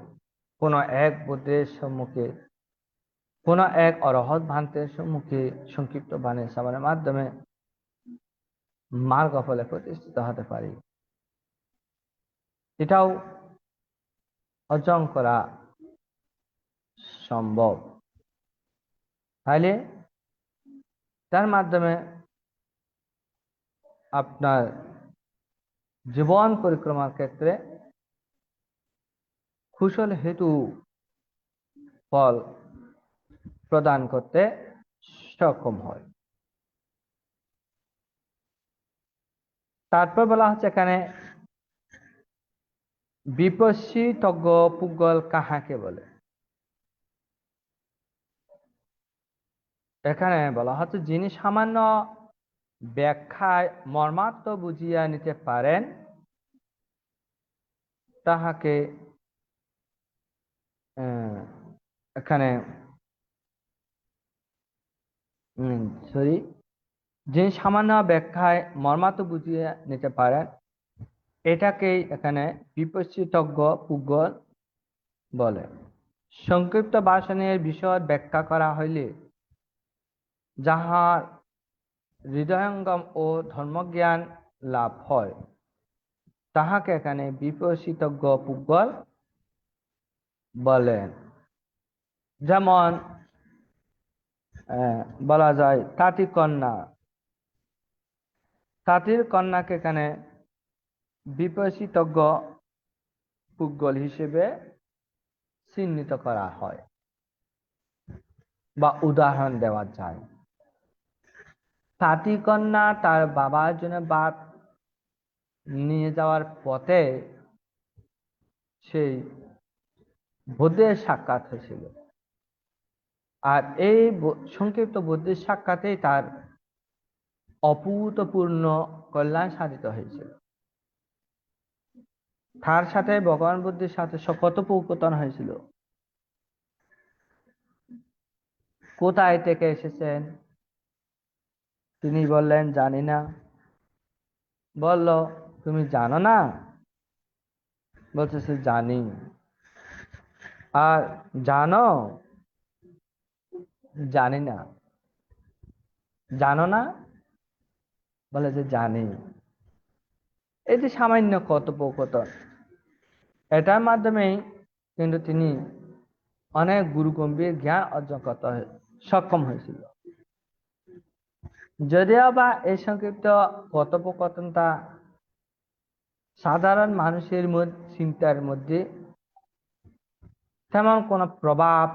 কোন এক বুদ্ধের সম্মুখে, কোন এক অরহৎ ভান্তের সম্মুখে সংক্ষিপ্ত বাণী শ্রবণের মাধ্যমে মার্গফলে প্রতিষ্ঠিত হতে পারি। এটাও অর্জন করা সম্ভব। তাহলে তার মাধ্যমে আপনার জীবন পরিক্রমার ক্ষেত্রে কুশল হেতু ফল প্রদান করতে সক্ষম হয়। তারপর বলা হচ্ছে এখানে বিপস্সিতজ্ঞ পুজ্ঞল কাহাকে বলে। এখানে বলা হচ্ছে যিনি সামান্য ব্যাখ্যায় মর্মার্থ বুঝিয়া নিতে পারেন তাহাকে এখানে যিনি সামান্য ব্যাখ্যায় মর্মার্থ বুঝিয়ে নিতে পারেন এটাকেই এখানে বিপস্সিতজ্ঞ পুজ্ঞল বলে। সংক্ষিপ্ত ভাষণের বিষয় ব্যাখ্যা করা হইলে যাহার হৃদয়ঙ্গম ও ধর্মজ্ঞান লাভ হয় তাহাকে এখানে বিপস্সিতজ্ঞ পুজ্ঞল বলেন। যেমন বলা যায় তাঁতি কন্যা, তাঁতির কন্যাকে এখানে বিপস্সিতজ্ঞ পুজ্ঞল হিসেবে চিহ্নিত করা হয় বা উদাহরণ দেওয়া যায়। তাঁতি কন্যা তার বাবার জন্য ভাত নিয়ে যাওয়ার পথে সেই বুদ্ধের সাক্ষাৎ হয়েছিল, আর এই সংক্ষিপ্ত বুদ্ধির সাক্ষাতেই তার অভূতপূর্ণ কল্যাণ সাধিত হয়েছিল। তার সাথে ভগবান বুদ্ধের সাথে কথোপকথন হয়েছিল। কোথায় থেকে এসেছেন? তিনি বললেন জানি না। বলল তুমি জানো না? বলতেছে জানি। আর জানো? জানি না। জানো না? বলে যে জানি। এই যে সামান্য কথোপকথন, এটার মাধ্যমেই কিন্তু তিনি অনেক গুরুগম্ভীর জ্ঞান অর্জন করতে সক্ষম হয়েছিল। যদিও বা এই সংক্ষিপ্ত কথোপকথনটা সাধারণ মানুষের চিন্তার মধ্যে তেমন কোনো প্রভাব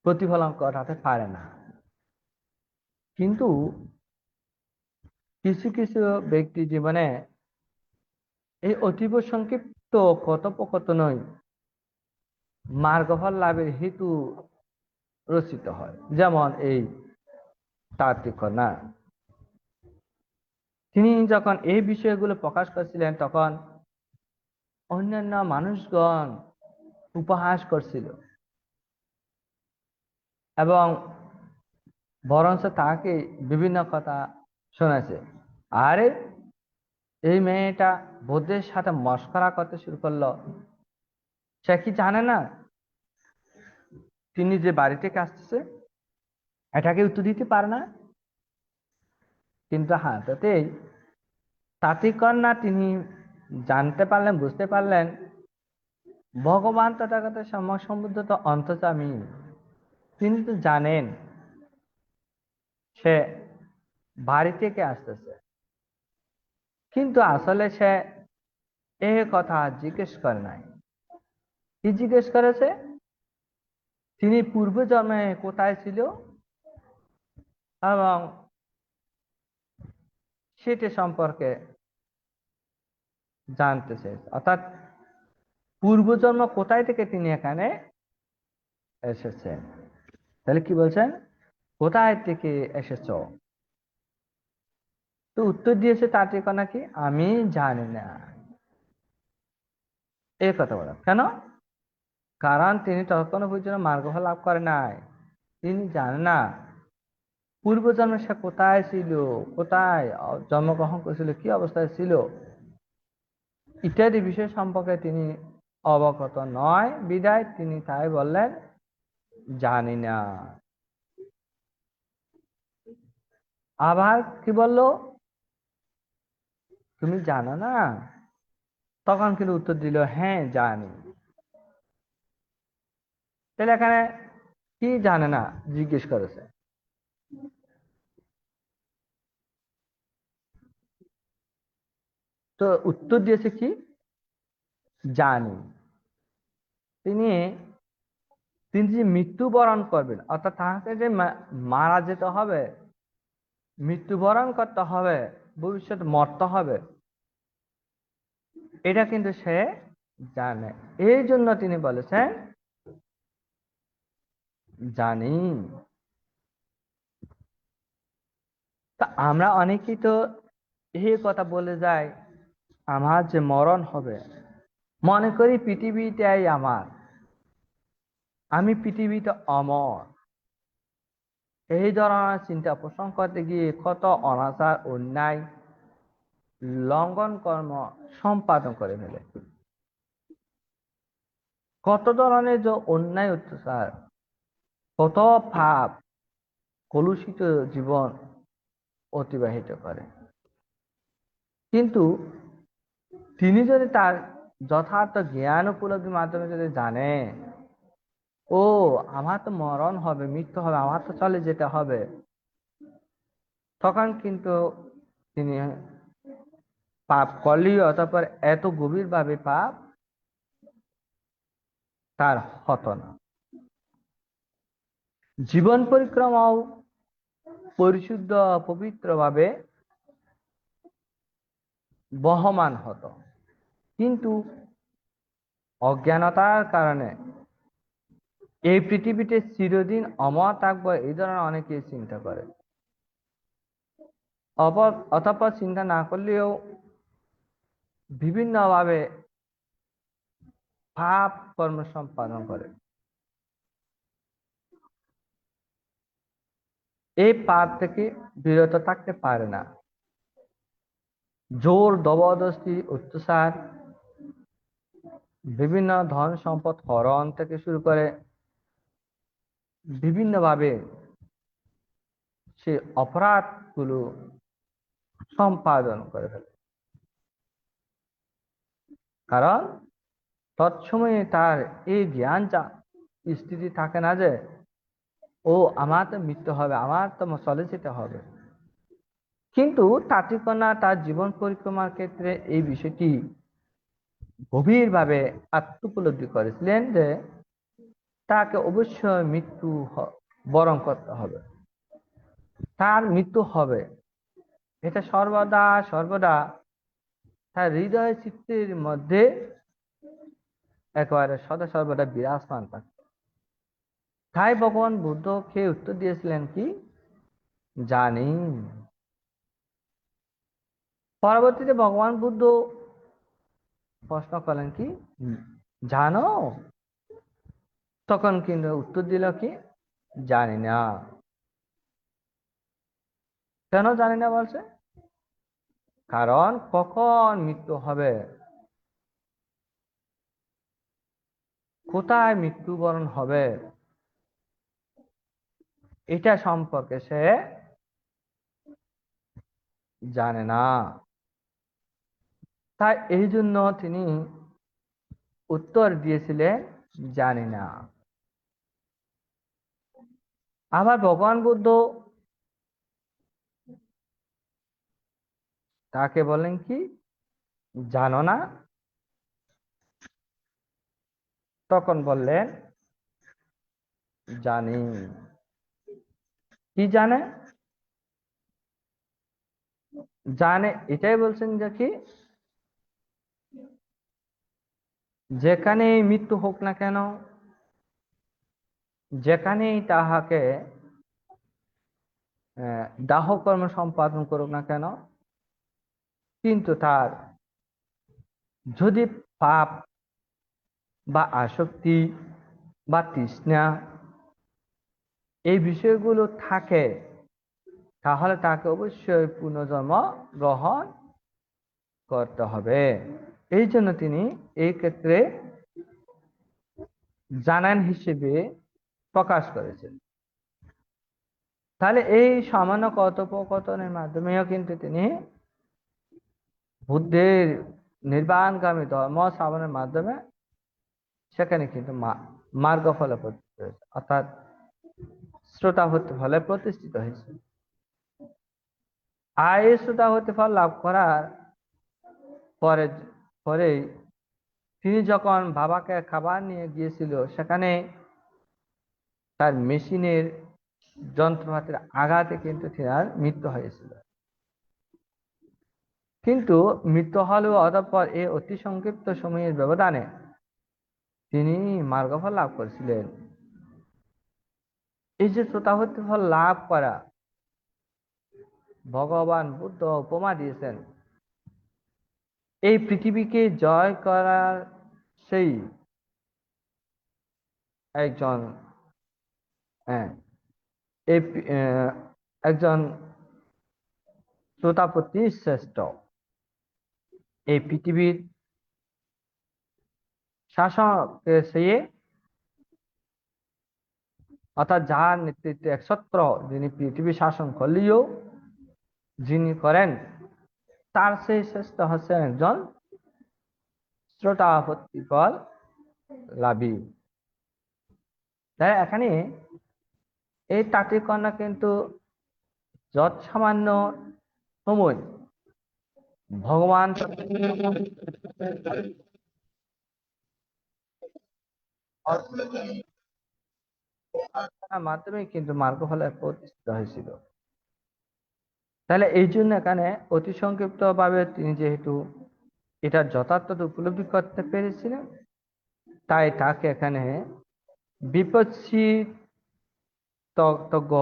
প্রতিফলন ঘটাতে পারে না, কিন্তু কিছু কিছু ব্যক্তি জীবনে এই অতীব সংক্ষিপ্ত কথোপকথনই মার্গফল লাভের হেতু রচিত হয়। যেমন এই তাঁতি কন্যা, তিনি যখন এই বিষয়গুলো প্রকাশ করছিলেন তখন অন্যান্য মানুষগণ উপহাস করছিল এবং বরঞ্চ তাকে বিভিন্ন কথা শোনাছে। আরে এই মেয়েটা বুদ্ধের সাথে মস্করা করতে শুরু করলো, সে কি জানে না তিনি যে বাড়ি থেকে আসতেছে এটাকে উত্তর দিতে পারে না? কিন্তু হাতেতেই তাতিকন্যা তিনি জানতে পারলেন, বুঝতে পারলেন ভগবান তথাগত সম্বুদ্ধ তো অন্তর্যামী। তিনি তো জানেন সে বাড়ি থেকে আসতেছে, কিন্তু আসলে সে এ কথা জিজ্ঞেস করে নাই। কি জিজ্ঞেস করেছে? তিনি পূর্ব জন্মে কোথায় ছিল এবং সেটি সম্পর্কে জানতে চেয়েছে, অর্থাৎ পূর্বজন্ম কোথায় থেকে তিনি এখানে এসেছেন। তাহলে কি বলছেন? কোথায় থেকে এসেছ? তো উত্তর দিয়েছে তাঁতিকন্যা কি, আমি জানি না। এই কথা বলা কেন? কারণ তিনি তখনও পর্যন্ত মার্গফল লাভ করে নাই। তিনি জানেন না পূর্বজন্মে সে কোথায় ছিল, কোথায় জন্মগ্রহণ করেছিল, কি অবস্থায় ছিল, ইত্যাদি বিষয় সম্পর্কে তিনি অবগত নয়, বিদায় তিনি তাই বললেন জানি না। আবার কি বললো? তুমি জানো না? তখন কিন্তু উত্তর দিল হ্যাঁ জানি। তাহলে এখানে কি জানে না জিজ্ঞেস করেছে। তো উত্তর দিয়েছে কি জানি। তিনি তিনি যে মৃত্যুবরণ করবেন, অর্থাৎ তাহাকে যে মারা যেতে হবে, মৃত্যুবরণ করতে হবে, ভবিষ্যৎ মরতে হবে, এটা কিন্তু সে জানে। এই জন্য তিনি বলেছেন জানি। তা আমরা অনেকেই তো এই কথা বলে যাই, আমার যে মরণ হবে, মনে করি পৃথিবীটাই আমার, আমি পৃথিবীতে অমর। এই ধরনের চিন্তা পোষণ করতে গিয়ে কত অনাচার অন্যায় লঙ্ঘন কর্ম সম্পাদন করে ফেলে, কত ধরনের যে অন্যায় অত্যাচার, কত পাপ কলুষিত জীবন অতিবাহিত করে। কিন্তু তিনি যদি তার যথার্থ জ্ঞান উপলব্ধির মাধ্যমে যদি জানে ও আমার তো মরণ হবে, মৃত্যু হবে, আমার তো চলে যেতে হবে, তখন কিন্তু তিনি পাপ করলেও অতঃপর এত গভীরভাবে পাপ তার হতো না। জীবন পরিক্রমাও পরিশুদ্ধ পবিত্রভাবে বহমান হতো, কিন্তু অজ্ঞানতার কারণে এই পৃথিবীতে চিরদিন অমর থাকবো এই ধরনের অনেকেই চিন্তা করে, অতঃপর চিন্তা না করলেও বিভিন্নভাবে পাপ কর্ম সম্পাদন করে। এই পাপ থেকে বিরত থাকতে পারে না। জোর জবরদস্তি, অত্যাচার, বিভিন্ন ধন সম্পদ হরণ থেকে শুরু করে বিভিন্নভাবে সে অপরাধগুলো সম্পাদন করে ফেলে। কারণ তৎসময়ে তার এই জ্ঞান স্থিতি থাকে না যে ও আমার তো মৃত্যু হবে, আমার তো চলে যেতে হবে। কিন্তু তাঁতিকন্যা তার জীবন পরিক্রমার ক্ষেত্রে এই বিষয়টি গভীরভাবে আত্মোপলব্ধি করেছিলেন যে তাকে অবশ্যই মৃত্যু বরণ করতে হবে, তার মৃত্যু হবে। এটা সর্বদা সর্বদা তার হৃদয় চিত্তের মধ্যে একেবারে সদা সর্বদা বিরাজমান থাকে। তাই ভগবান বুদ্ধকে উত্তর দিয়েছিলেন কি জানি। পরবর্তীতে ভগবান বুদ্ধ প্রশ্ন করলেন কি জানো? তখন কিন্তু উত্তর দিল কি জানি না। কেন জানি না বলছে? কারণ কখন মৃত্যু হবে, কোথায় মৃত্যুবরণ হবে, এটা সম্পর্কে সে জানে না। তাই এই জন্য তিনি উত্তর দিয়েছিলেন জানি না। আবার ভগবান বুদ্ধ তাকে বলেন কি জানো না? তখন বললেন জানি। কি জানে? জানে এটাই বলছেন যে কি যেখানেই মৃত্যু হোক না কেন, যেখানেই তাহাকে দাহ কর্ম সম্পাদন করুক না কেন, কিন্তু তার যদি পাপ বা আসক্তি বা তৃষ্ণা এই বিষয়গুলো থাকে, তাহলে তাকে অবশ্যই পুনর্জন্ম গ্রহণ করতে হবে। এই জন্য তিনি এই ক্ষেত্রে জানান হিসেবে প্রকাশ করেছেন। তাহলে এই সামান্য কথোপকথনের মাধ্যমেও কিন্তু তিনি বুদ্ধের নির্বাণগামী ধর্ম শ্রবণের মাধ্যমে সেখানে কিন্তু মার্গ ফলে প্রতিষ্ঠিত হয়েছে, অর্থাৎ শ্রোতা হতে ফলে প্রতিষ্ঠিত হয়েছে। আর এই শ্রোতা হতে ফল লাভ করার পরে পরেই তিনি যখন বাবাকে খাবার নিয়ে গিয়েছিল, সেখানে তার মেশিনের যন্ত্রপাতির আঘাতে কিন্তু তার মৃত্যু হয়েছিল। কিন্তু মৃত্যু হলেও অতঃপর এই অতি সংক্ষিপ্ত সময়ের ব্যবধানে তিনি মার্গফল লাভ করেছিলেন। এই যে শ্রোতাহতি ফল লাভ করা, ভগবান বুদ্ধ উপমা দিয়েছেন এই পৃথিবীকে জয় করার সেই একজন এই একজন শ্রোতাপতি শ্রেষ্ঠ। এই পৃথিবীর শাসকে সে, অর্থাৎ যার নেতৃত্বে একছত্র যিনি পৃথিবী শাসন করলেও যিনি করেন, তার সেই শ্রেষ্ঠ হচ্ছেন একজন শ্রোতাপত্তি ফল লাভী। তাই এখানে এই তাঁতি কন্যা কিন্তু যত সামান্য সময় ভগবান মাধ্যমে কিন্তু মার্গ ফলে প্রতিষ্ঠিত হয়েছিল। তাহলে এই জন্য এখানে অতি সংক্ষিপ্ত ভাবে তিনি যেহেতু এটা যথার্থ উপলব্ধি করতে পেরেছিলেন, তাই তাকে এখানে বিপৎসী তজ্ঞ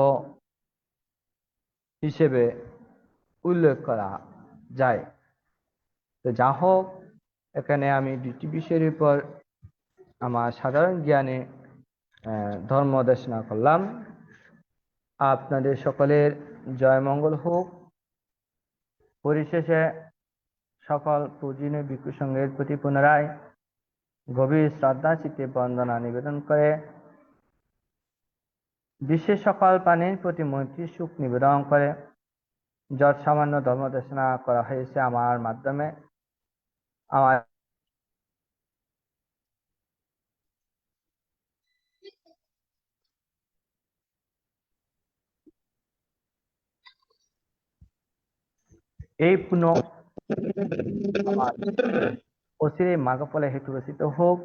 হিসেবে উল্লেখ করা যায়। তো যা হোক, এখানে আমি দুটি বিষয়ের উপর আমার সাধারণ জ্ঞানে ধর্ম দেশনা করলাম। আপনাদের সকলের জয় মঙ্গল হোক। পরিশেষে সকল পূজনীয় ভিক্ষু সংঘের প্রতি পুনরায় গভীর শ্রদ্ধা চিত্তে বন্দনা নিবেদন করে বিশ্বের সকল প্রাণীর প্রতি মৈত্রী সুখ নিবেদন করে যত সামান্য ধর্ম দেশনা করা হয়েছে আমার মাধ্যমে, আমার এই পুণ্য অচিরে মার্গফলে হেতু রচিত হোক,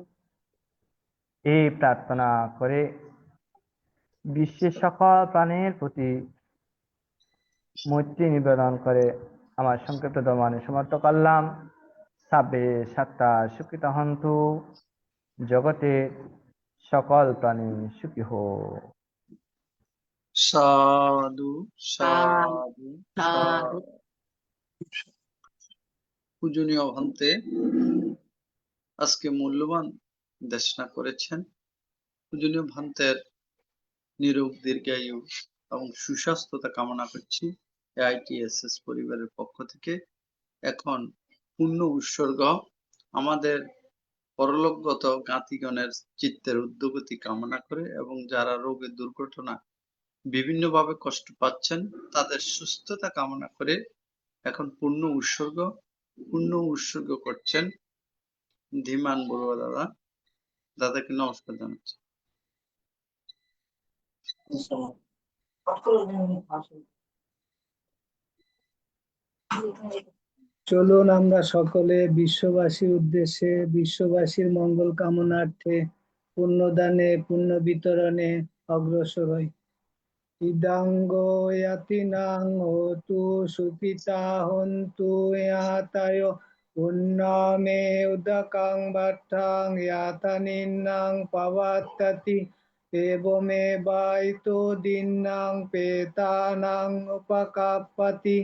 এই প্রার্থনা করে বিশ্বের সকল প্রাণীর প্রতি মৈত্রী নিবেদন করে আমার সংক্ষিপ্ত ধর্মানে সমাপ্ত করলাম। সাবে সাত্তা সুখিত হন্তু, জগতে সকল প্রাণী সুখী হোক। সাধু সাধু সাধু সাধু। সাধু। পূজনীয় ভান্তে আজকে মূল্যবান দেশনা করেছেন। পূজনীয় ভান্তের নিরোগ দীর্ঘায়ু এবং সুস্বাস্থ্যতা কামনা করছি AITSS পরিবারের পক্ষ থেকে। এখন পূর্ণ উৎসর্গ আমাদের পরলোকগত জ্ঞাতিগণের চিত্তের উদ্যোগতি কামনা করে এবং যারা রোগে দুর্ঘটনা বিভিন্নভাবে কষ্ট পাচ্ছেন তাদের সুস্থতা কামনা করে এখন পূর্ণ উৎসর্গ করছেন ধীমান বড়ুয়া দাদা। দাদাকে নমস্কার জানাচ্ছি। চলুন আমরা সকলে বিশ্ববাসীর উদ্দেশ্যে বিশ্ববাসীর মঙ্গল কামনার্থে পুণ্যদানে পুণ্য বিতরণে অগ্রসর হই। ইদাঙ্গ ইয়াতিনাং হোতু সুখিতা হন্তু ইয়াতায় পুণ্যমে উদকাং বাট্টাং ইয়াতানিন্নাং পাবাত্ততি এবমে বাইতো দিন্নাং পেতানাং উপকাপ্পতি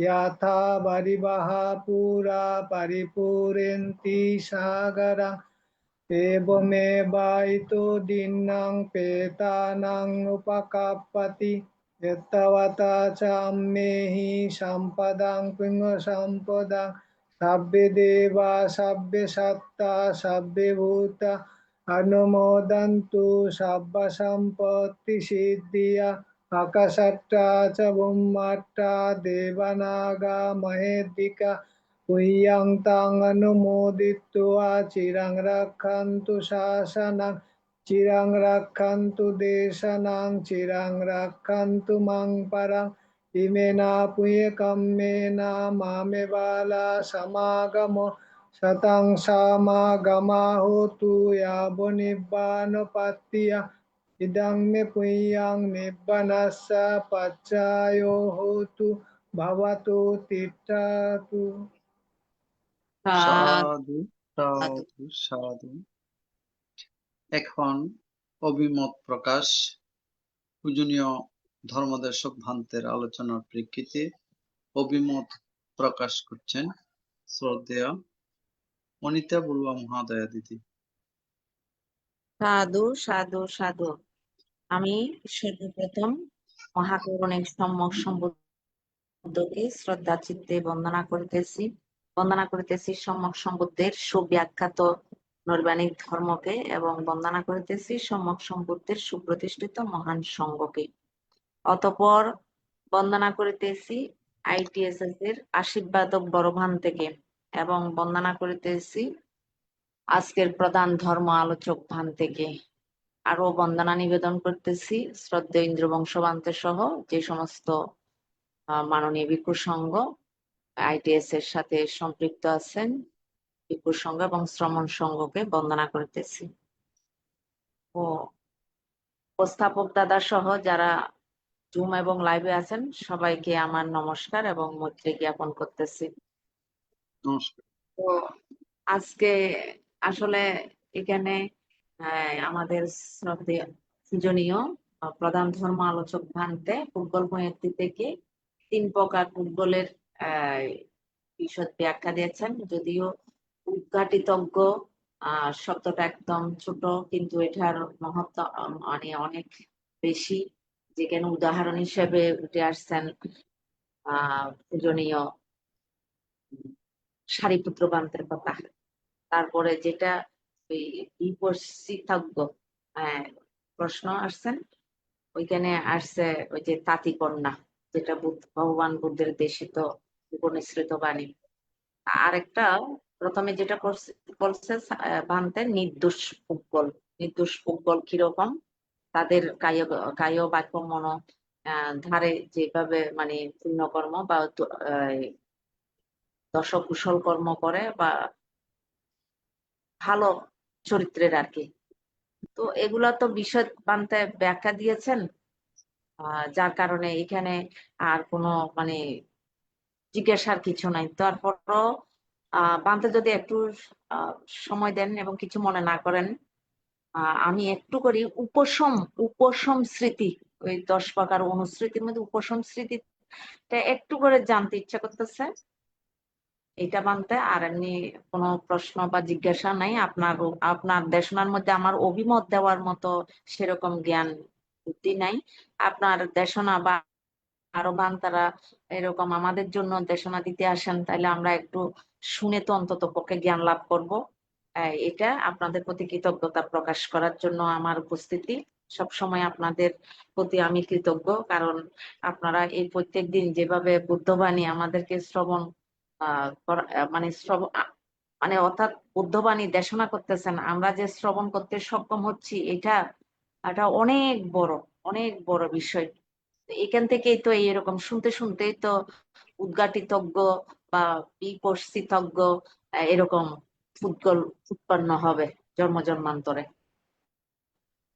ইয়াথা বারিবাহা পুরা পরিপুরেন্তি সাগরাং এবমে বাইতো দিন্নাং পেতানাং উপকাপ্পতি এত্তাবতা চাম্মেহি সম্পদাং পুণ্য সম্পদাং সাব্বে দেবা সাব্বে সত্তা সাব্বে ভূতা অনুমোদন্তু সাব্ব সম্পত্তি সিদ্ধিয়া আকাশাট্টা চ বুম্মাট্টা দেবানাগা মহেদ্দিকা পুয়্যাং তাং অনুমোদিত্বা চিরাং রক্ষন্তু শাসনাং চিরাং রক্ষন্তু দেশানাং চিরাং রক্ষন্তু মাং পরাং ইমেনা পুয়ে কম্মেনা মামে বালা সমাগমো শতাং সমাগমা হোতু ইয়াব নিব্বানপত্তিয়া ইদং মে পুয়্যাং নিব্বানস্য পচ্চায়ো হোতু ভবতু তিষ্ঠতু। সাধু সাধু সাধু। এখন অভিমত প্রকাশ। পূজনীয় ধর্মদর্শক ভান্তের আলোচনার প্রেক্ষিতে অভিমত প্রকাশ করছেন শ্রদ্ধেয় অনিতা বড়ুয়া মহাদয়া দিদি। সাধু সাধু সাধু। আমি সর্বপ্রথম মহাকরুণিক সম্যক সম্বুদ্ধকে শ্রদ্ধা চিত্তে বন্দনা করিতেছি সম্যক সম্বুদ্ধের সুব্যাখ্যাত নৈর্বাণিক ধর্মকে এবং বন্দনা করিতেছি সম্যক সম্বুদ্ধের সুপ্রতিষ্ঠিত মহান সঙ্গকে। অতঃপর বন্দনা করিতেছি ITSS এর আশীর্বাদক বড় ভান্তেকে এবং বন্দনা করিতেছি আজকের প্রধান ধর্ম আলোচক ভান্তেকে। আরো বন্দনা নিবেদন করতেছি শ্রদ্ধেয় ইন্দ্রবংশ ভান্তে সহ যে সমস্ত মাননীয় ভিক্ষু সংঘ ITSS এর সাথে সম্পৃক্ত আছেন ভিক্ষু সংঘ এবং শ্রমণ সংঘকে বন্দনা করিতেছি। ও উপস্থাপক দাদা সহ যারা জুম এবং লাইভে আছেন সবাইকে আমার নমস্কার এবং মৈত্রী জ্ঞাপন করতেছি। নমস্কার। তো আজকে আসলে এখানে আমাদের শ্রদ্ধেয় পূজনীয় প্রধান ধর্ম আলোচক ভান্তে পুদ্গল মৈত্রী থেকে 3 প্রকার পুদ্গলের বিশদ ব্যাখ্যা দিয়েছেন। যদিও উদ্ঘাটিতজ্ঞ শব্দটা একদম ছোট কিন্তু এটার মহত্ব মানে অনেক বেশি, যেখানে উদাহরণ হিসেবে উঠে আসছেন পূজনীয় সারিপুত্র ভান্তের কথা। তারপরে যেটা ওই বিপরীতজ্ঞ প্রশ্ন আসছেন ওইখানে আসছে ওই যে তাঁতি কন্যা, যেটা ভগবান বুদ্ধের দেশিত উপনিসৃত বাণী। আরেকটা প্রথমে যেটা বলছে ভান্তে নির্দোষ পুদ্গল কিরকম, তাদের কায় বাক্য মন ধারে যেভাবে মানে পুণ্যকর্ম বা দশ কুশল কর্ম করে বা ভালো চরিত্রের আর কি। তো এগুলা তো বিষয় ভান্তে ব্যাখ্যা দিয়েছেন, যার কারণে এখানে আর কোনো মানে জিজ্ঞাসার কিছু নাই। তারপরও ভান্তে যদি একটু সময় দেন এবং কিছু মনে না করেন, আমি একটু করি উপশম স্মৃতি, ওই 10 প্রকার অনুস্মৃতির মধ্যে উপশম স্মৃতিটা একটু করে জানতে ইচ্ছা করতেছে। এটা বানতে। আর এমনি কোনো প্রশ্ন বা জিজ্ঞাসা নাই। আপনার দেশনার মধ্যে আমার অভিমত দেওয়ার মতো সেরকম জ্ঞান বুদ্ধি নাই। আপনার দেশনা বা আরো বান্তারা এরকম আমাদের জন্য দেশনা দিতে আসেন, তাহলে আমরা একটু শুনে তো অন্তত পক্ষে জ্ঞান লাভ করব। এটা আপনাদের প্রতি কৃতজ্ঞতা প্রকাশ করার জন্য আমার উপস্থিতি। সব সময় আপনাদের প্রতি আমি কৃতজ্ঞ, কারণ আপনারা এই প্রত্যেক দিন যেভাবে বুদ্ধবাণী আমাদেরকে শ্রবণ মানে শ্রবণ মানে অর্থাৎ বুদ্ধবাণী দেশনা করতেছেন, আমরা যে শ্রবণ করতে সক্ষম হচ্ছি, এটা অনেক বড় বিষয়। এখান থেকেই তো এরকম শুনতে শুনতেই তো উদ্ঘাটিতজ্ঞ বা বিপশ্চিতজ্ঞ এরকম ফুটবল উৎপন্ন হবে জন্ম জন্মান্তরে।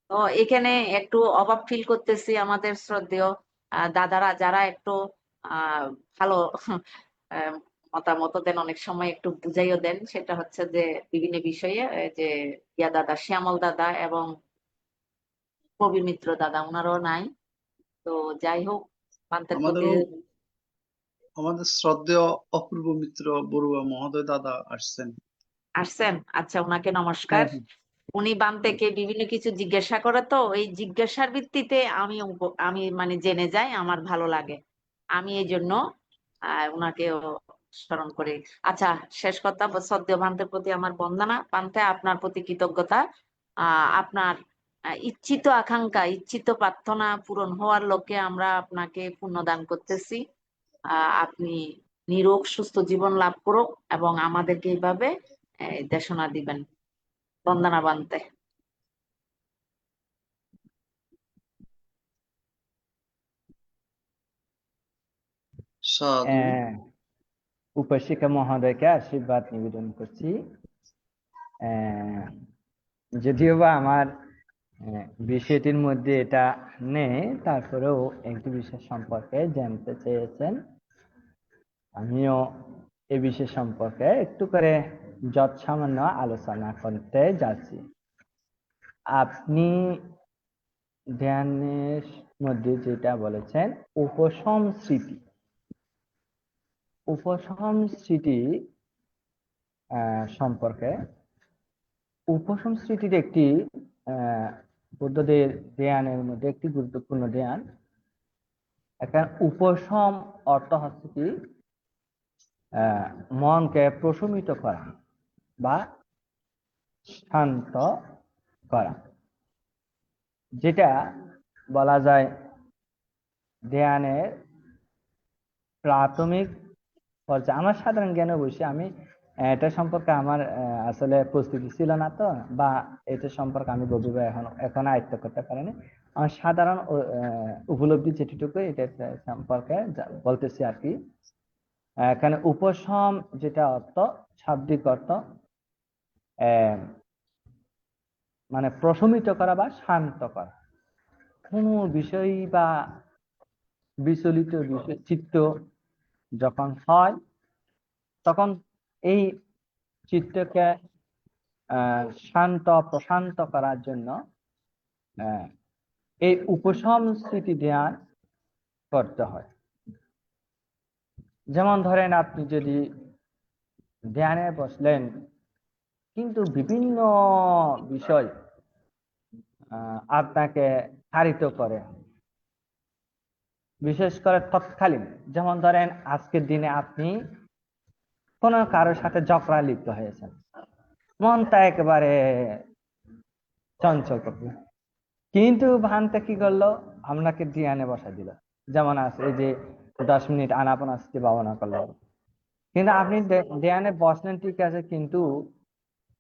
তো এখানে একটু অভাব ফিল করতেছি আমাদের শ্রদ্ধেয় দাদারা, যারা একটু ভালো আহ, মতামত দেন, অনেক সময় একটু বুঝাইও দেন। সেটা হচ্ছে যে বিভিন্ন বিষয়ে যে দাদা শ্যামল দাদা এবং কবি মিত্র দাদা, ওনারও নাই। তো যাই হোক, পান্তের প্রতি আমাদেরও আমাদের শ্রদ্ধেয় অপূর্ব মিত্র বড়ুয়া মহোদয় দাদা আসছেন। আসছেন। আচ্ছা, ওনাকে নমস্কার। হ্যাঁ, হ্যাঁ। উনি বান থেকে বিভিন্ন কিছু জিজ্ঞাসা করে, তো এই জিজ্ঞাসার ভিত্তিতে আমি মানে জেনে যাই, আমার ভালো লাগে। আমি এই জন্য উনাকেও স্মরণ করি। আচ্ছা, শেষ কথা, শ্রদ্ধেয় ভান্তের প্রতি আমার বন্দনা। পান্তে আপনার প্রতি কৃতজ্ঞতা। আপনার ইচ্ছিত আকাঙ্ক্ষা, ইচ্ছিত প্রার্থনা পূরণ হওয়ার লক্ষ্যে আমরা আপনাকে পুণ্যদান করতেছি। আপনি নিরোগ সুস্থ জীবন লাভ করুক এবং আমাদেরকে এইভাবে দেশনা দিবেন। বন্দনা বান্তে। সাধু। উপশিক্ষা মহোদয়কে আশীর্বাদ নিবেদন করছি। যদিও বা আমার বিষয়টির মধ্যে এটা নেই, তারপরেও একটি বিষয় সম্পর্কে জানতে চেয়েছেন। আমিও এই বিষয় সম্পর্কে একটু করে যৎসামান্য আলোচনা করতে যাচ্ছি। আপনি ধ্যানের মধ্যে যেটা বলেছেন উপশম স্মৃতি, উপশম স্মৃতি সম্পর্কে, উপশম স্মৃতির একটি বুদ্ধদের ধ্যানের মধ্যে একটি গুরুত্বপূর্ণ ধ্যান। একটা উপশম অর্থ হচ্ছে কি মনকে প্রশমিত করা বা শান্ত করা, যেটা বলা যায় ধ্যানের প্রাথমিক পর্যায়ে। আমার সাধারণ জ্ঞানে বসে আমি এটা সম্পর্কে আমার আসলে প্রস্তুতি ছিল না, তো বা এটা সম্পর্কে আমি গভীরভাবে এখন আয়ত্ত করতে পারিনি। আমার সাধারণ উপলব্ধি যেটুকু এটা সম্পর্কে বলতেছি আর কি। এখানে উপশম যেটা অর্থ, শাব্দিক অর্থ মানে প্রশমিত করা বা শান্ত করা। কোনো বিষয় বা বিচলিত বিষয় চিত্ত যখন হয়, তখন এই চিত্তকে শান্ত প্রশান্ত করার জন্য এই উপশম স্মৃতি ধ্যান করতে হয়। যেমন ধরেন, আপনি যদি ধ্যানে বসলেন কিন্তু বিভিন্ন বিষয় আপনাকে তাড়িত করে, বিশেষ করে তৎকালীন। যেমন ধরেন, আজকের দিনে আপনি কোনো কারোর সাথে ঝগড়া লিপ্ত হয়েছেন, মনটা একেবারে চঞ্চল করবে, কিন্তু ভানটা কি করলো, আপনাকে ধ্যানে বসা দিল। যেমন আছে এই যে 10 মিনিট আনাপানাসতি ভাবনা করলো, কিন্তু আপনি ধ্যানে বসলেন ঠিক আছে, কিন্তু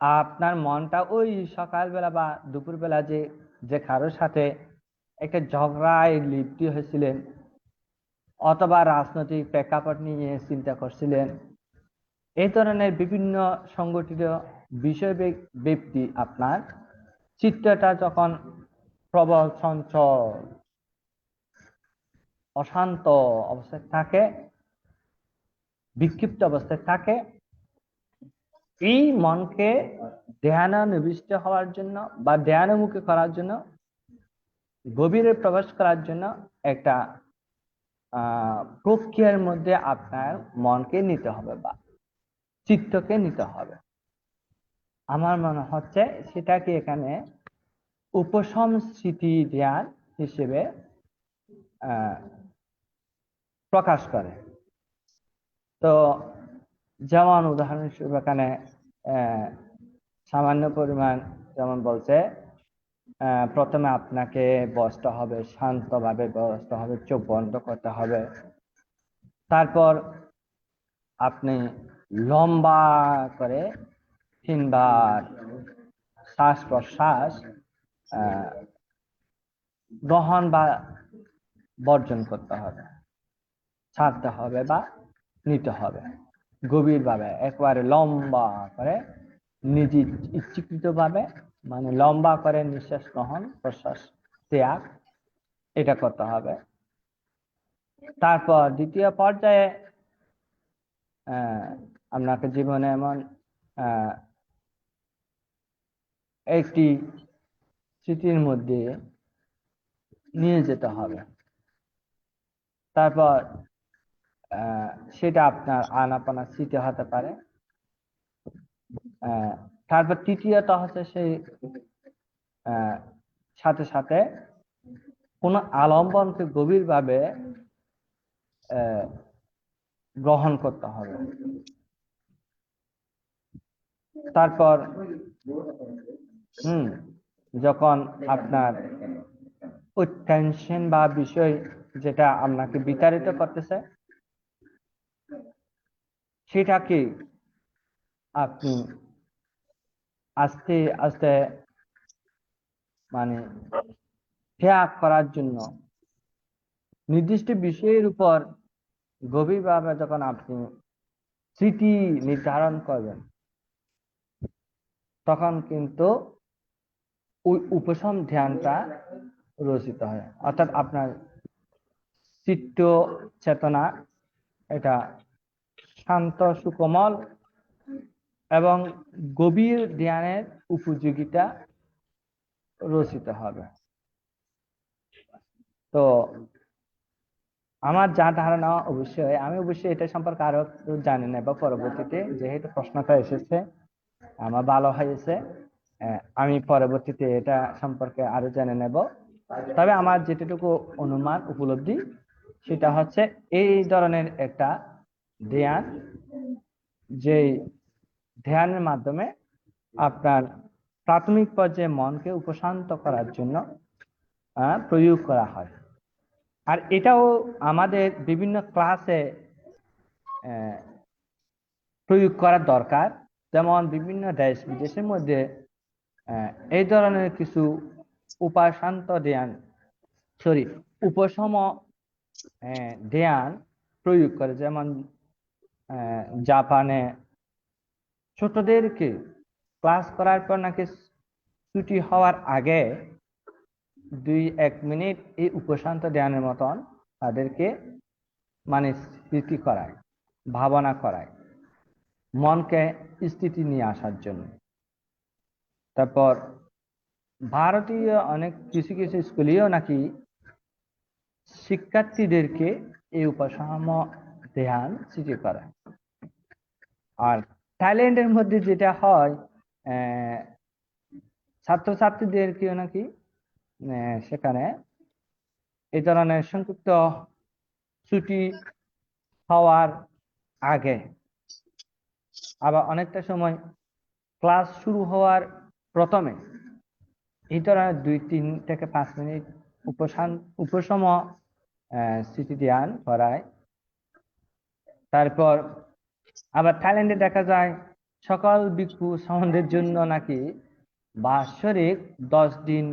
আপনার মনটা ওই সকালবেলা বা দুপুরবেলা যে কারোর সাথে একটা ঝগড়ায় লিপ্ত হয়েছিলেন, অথবা রাজনৈতিক প্রেক্ষাপট নিয়ে চিন্তা করছিলেন, এই ধরনের বিভিন্ন সংগঠিত বিষয় ব্যক্তি আপনার চিত্তটা যখন প্রবল চঞ্চল অশান্ত অবস্থায় থাকে, বিক্ষিপ্ত অবস্থায় থাকে, এই মনকে ধ্যানানিবিষ্ট হওয়ার জন্য বা ধ্যানমুখী করার জন্য, গভীরে প্রবেশ করার জন্য একটা প্রক্রিয়ার মধ্যে আপনার মনকে নিতে হবে। বা চিত্তকে নিতে হবে। আমার মনে হচ্ছে সেটাকে এখানে উপশম স্মৃতি ধ্যান হিসেবে প্রকাশ করে। তো যেমন উদাহরণস্বরূপ এখানে সামান্য পরিমাণ যেমন বলছে, প্রথমে আপনাকে বসতে হবে, শান্তভাবে বসতে হবে, চোখ বন্ধ করতে হবে। তারপর আপনি লম্বা করে 3 বার শ্বাস প্রশ্বাস গ্রহণ বা বর্জন করতে হবে, ছাড়তে হবে বা নিতে হবে। গভীরভাবে একবারে লম্বা করে নিজে ইচ্ছাকৃত ভাবে, মানে লম্বা করে নিঃশ্বাস গ্রহণ প্রশ্বাস ত্যাগ, এটা করতে হবে। তারপর দ্বিতীয় পর্যায়ে আপনাকে জীবনে এমন একটি স্মৃতির মধ্যে নিয়ে যেতে হবে। তারপর সেটা আপনার আনাপানা স্মৃতি হতে পারে। তারপর তৃতীয়ত হচ্ছে সেই সাথে সাথে কোন আলম্বনকে গভীরভাবে গ্রহণ করতে হবে। তারপর যখন আপনার ওই টেনশন বা বিষয় যেটা আপনাকে বিতাড়িত করতেছে, সেটাকে আপনি আস্তে আস্তে মানে ত্যাগ করার জন্য নির্দিষ্ট বিষয়ের উপর গভীরভাবে যখন আপনি স্মৃতি নির্ধারণ করবেন, তখন কিন্তু ওই উপশম ধ্যানটা রচিত হয়। অর্থাৎ আপনার চিত্ত চেতনা এটা শান্ত সুকোমল এবং গভীর ধ্যানের উপযোগিতা রচিত হবে। তো আমার যা ধারণা, আমি অবশ্যই এটা সম্পর্কে আরো জানি না, বা পরবর্তীতে যেহেতু প্রশ্নটা এসেছে আমার ভালো হয়েছে, আমি পরবর্তীতে এটা সম্পর্কে আরো জেনে নেব। তবে আমার যেটুকু অনুমান উপলব্ধি সেটা হচ্ছে এই ধরনের একটা ধ্যান, যে ধ্যানের মাধ্যমে আপনার প্রাথমিক পর্যায়ে মনকে উপশান্ত করার জন্য প্রয়োগ করা হয়। আর এটাও আমাদের বিভিন্ন ক্লাসে প্রয়োগ করা দরকার। যেমন বিভিন্ন দেশ বিদেশের মধ্যে এই ধরনের কিছু উপাশান্ত ধ্যান উপশম ধ্যান প্রয়োগ করে। যেমন জাপানে ছোটদেরকে ক্লাস করার পর নাকি ছুটি হওয়ার আগে 2-1 মিনিট এই উপশান্ত ধ্যানের মতন তাদেরকে মানে স্মৃতি করায়, ভাবনা করায়, মনকে স্থিতি নিয়ে আসার জন্য। তারপর ভারতীয় অনেক কিছু কিছু স্কুলেও নাকি শিক্ষার্থীদেরকে এই উপশম ধ্যান স্মৃতি করায়। আর থাইল্যান্ডের মধ্যে যেটা হয়, ছাত্রছাত্রীদেরকেও নাকি সেখানে এই ধরনের সংক্ষিপ্ত ছুটি হওয়ার আগে, আবার অনেকটা সময় ক্লাস শুরু হওয়ার প্রথমে এই ধরনের 2-3 থেকে 5 মিনিট উপশম স্মৃতি ধ্যান করায়। তারপর আবার থাইল্যান্ডে দেখা যায় সকল ভিক্ষু সম্বন্ধের জন্য নাকি বাৎসরিক 10 দিন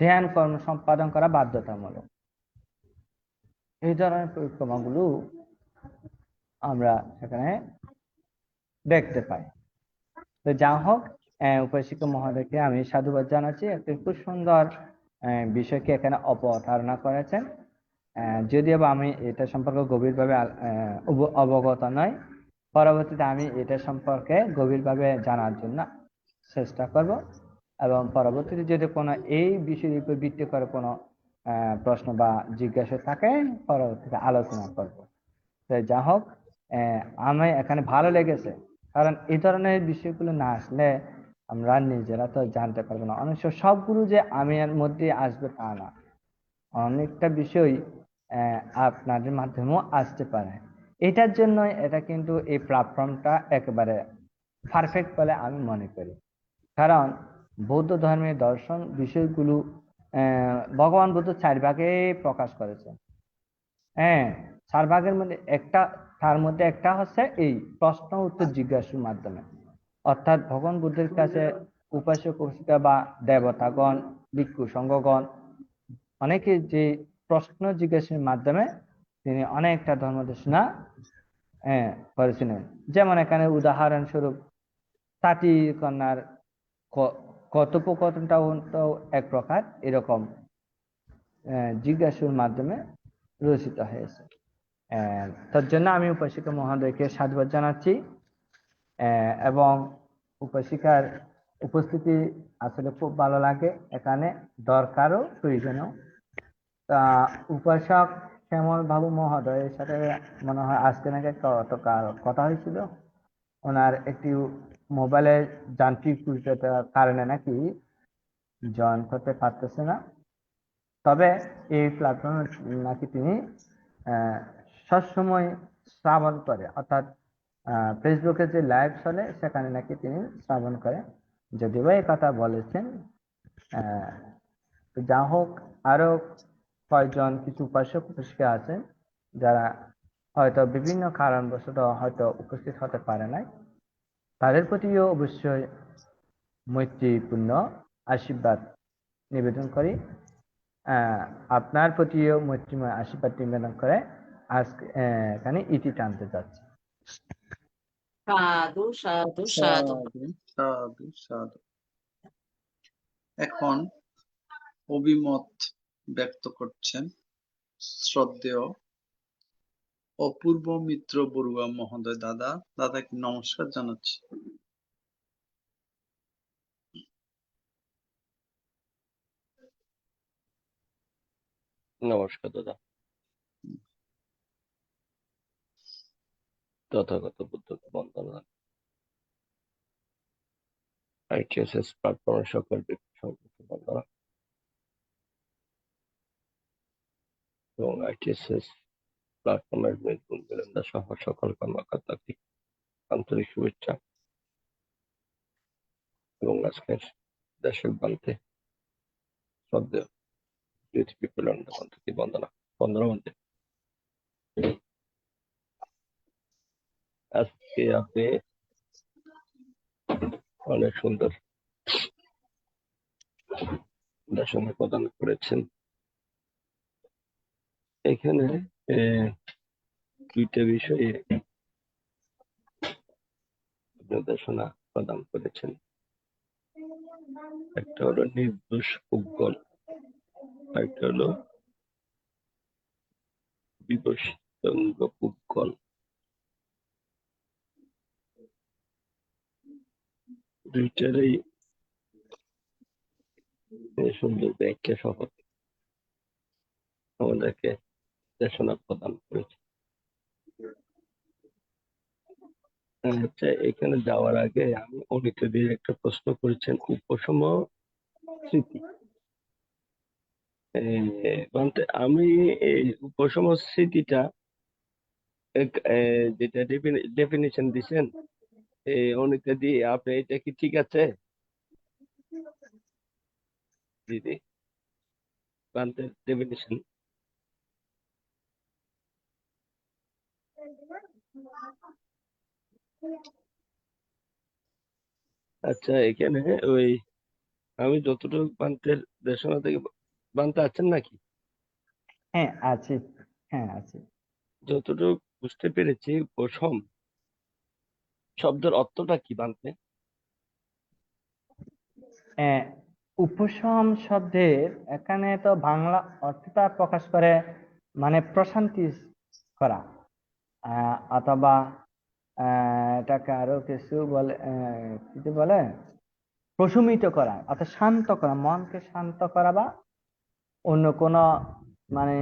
ধ্যান কর্ম সম্পাদন করা বাধ্যতামূলক। এই ধরনের পরিক্রমাগুলো আমরা সেখানে দেখতে পাই। তো যা হোক, উপাসিক মহোদয়কে আমি সাধুবাদ জানাচ্ছি, একটি খুব সুন্দর বিষয়কে এখানে অবতারণা করেছেন। যদিও আমি এটা সম্পর্কে গভীরভাবে অবগত নয়, পরবর্তীতে আমি এটা সম্পর্কে গভীরভাবে জানার জন্য চেষ্টা করব, এবং পরবর্তীতে যদি কোনো এই বিষয়ের উপর ভিত্তি করে কোনো প্রশ্ন বা জিজ্ঞাসা থাকে পরবর্তীতে আলোচনা করব। তো যা হোক, আমি এখানে ভালো লেগেছে, কারণ এই ধরনের বিষয়গুলো না আসলে আমরা নিজেরা তো জানতে পারবো না। অনেক সময় সবগুলো যে আমি এর মধ্যে আসবে তা না, অনেকটা বিষয় আপনাদের মাধ্যমেও আসতে পারে। এটার জন্য এটা কিন্তু এই প্ল্যাটফর্মটা একেবারে পারফেক্ট বলে আমি মনে করি। কারণ বৌদ্ধ ধর্মের দর্শন বিষয়গুলো ভগবান বুদ্ধ 4 ভাগে প্রকাশ করেছেন। হ্যাঁ, 4 ভাগের মধ্যে একটা, তার মধ্যে একটা হচ্ছে এই প্রশ্ন উত্তর জিজ্ঞাসার মাধ্যমে। অর্থাৎ ভগবান বুদ্ধের কাছে উপাসক উপাসিকা বা দেবতাগণ, ভিক্ষু সংঘগণ অনেকে যে প্রশ্ন জিজ্ঞাসার মাধ্যমে তিনি অনেকটা ধর্মদেশনা করেছিলেন। যেমন এখানে উদাহরণস্বরূপ তাঁতি কন্যার কথোপকথনটাও এক প্রকার এরকম জিজ্ঞাসার মাধ্যমে রচিত হয়েছে। তার জন্য আমি উপাসিকা মহোদয়কে সাধুবাদ জানাচ্ছি, এবং উপাসিকার উপস্থিতি আসলে খুব ভালো লাগে, এখানে দরকারও প্রয়োজনও। তা উপাসক শ্যামল বাবু মহোদয়ের সাথে মনে হয় আজকে নাকি কথা হয়েছিল। ওনার একটি মোবাইলের যান্ত্রিক ত্রুটির কারণে নাকি জয়েন করতে পারতেছে না। তবে এই প্ল্যাটফর্মে নাকি তিনি সবসময় শ্রাবণ করে, অর্থাৎ ফেসবুকে যে লাইভ চলে সেখানে নাকি তিনি শ্রাবণ করে, যদিও এই কথা বলেছেন। যা হোক, আরো কয়েকজন কিছু উপাসক উপাসিকা আছেন যারা হয়তো বিভিন্ন কারণবশত হয়তো উপস্থিত হতে পারে নাই, তাদের প্রতিও অবশ্যই মৈত্রীপূর্ণ আশীর্বাদ নিবেদন করি। আপনার প্রতিও মৈত্রীময় আশীর্বাদ নিবেদন করে আজকে এখানে ইতি টানতে যাচ্ছি। সাধু সাধু সাধু। সাধু সাধু সাধু। এখন অভিমত ব্যক্ত করছেন শ্রদ্ধেয় অপূর্ব মিত্র বড়ুয়া মহোদয়। দাদাকে নমস্কার জানাচ্ছি। নমস্কার দাদা। তথাগত বুদ্ধকে বন্দনা। ITSS প্ল্যাটফর্মের সকল ব্যক্তিকে বন্দনা এবং ITSS প্ল্যাটফর্মের বৃন্দা সহ সকল কর্মকর্তাকে আন্তরিক শুভেচ্ছা এবং আজকের দেশের বান্তে শ্রদ্ধেয় ইউথ পিপল থেকে বন্দনা বন্দে। আজকে আপনি অনেক সুন্দর দর্শনে প্রদান করেছেন। এখানে দুইটা বিষয়ে নির্দেশনা প্রদান করেছেন। একটা হলো নির্দোষ পুজ্ঞল, একটা হলো বিবশিতঙ্গ পুজ্ঞল। দুইটারই সুন্দর ব্যাখ্যা সহ আমাদেরকে নির্দেশনা প্রদান করেছে। আচ্ছা, এখানে যাওয়ার আগে আমি অনিত দিয়ে একটা প্রশ্ন করেছেন, উপশম স্মৃতি। আমি এই উপশম স্মৃতিটা যেটা ডেফিনিশন দিচ্ছেন অনিত দিয়ে, আপনি এটা কি ঠিক আছে দিদি? প্রান্তের ডেফিনিশন আচ্ছা, এখানে ওই আমি যতটুকু প্রান্তের দেশনা থেকে বানতে আছেন নাকি? হ্যাঁ আছি, হ্যাঁ আছি। যতটুকু বুঝতে পেরেছি, উপশম শব্দের অর্থটা কি বানতে? উপশম শব্দের এখানে তো বাংলা অর্থটা প্রকাশ করে মানে প্রশান্তি করা, অথবা এটাকে আরো কিছু বলে, কিছু বলে প্রশমিত করা, অর্থাৎ শান্ত করা, মনকে শান্ত করা, বা অন্য কোনো মানে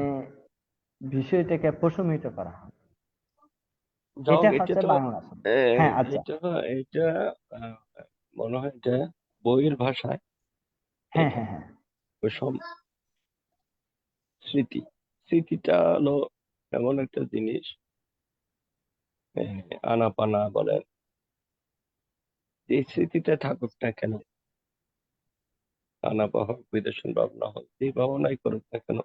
বিষয়টাকে প্রশমিত করা। যাও এটা এটা হচ্ছে তো বাংলা শব্দ। হ্যাঁ, আচ্ছা। এটা আহ, মনে হয় যে বইয়ের ভাষায় হ্যাঁ, এটা হ্যাঁ, হ্যাঁ। ওই স্মৃতি, স্মৃতিটা হলো এমন একটা জিনিস, আনাপানা বলেন, এই স্মৃতিটা থাকুক না কেন, আনাপা হোক বিদেশন ভাবনা হোক, এই ভাবনাই করুক না কেন,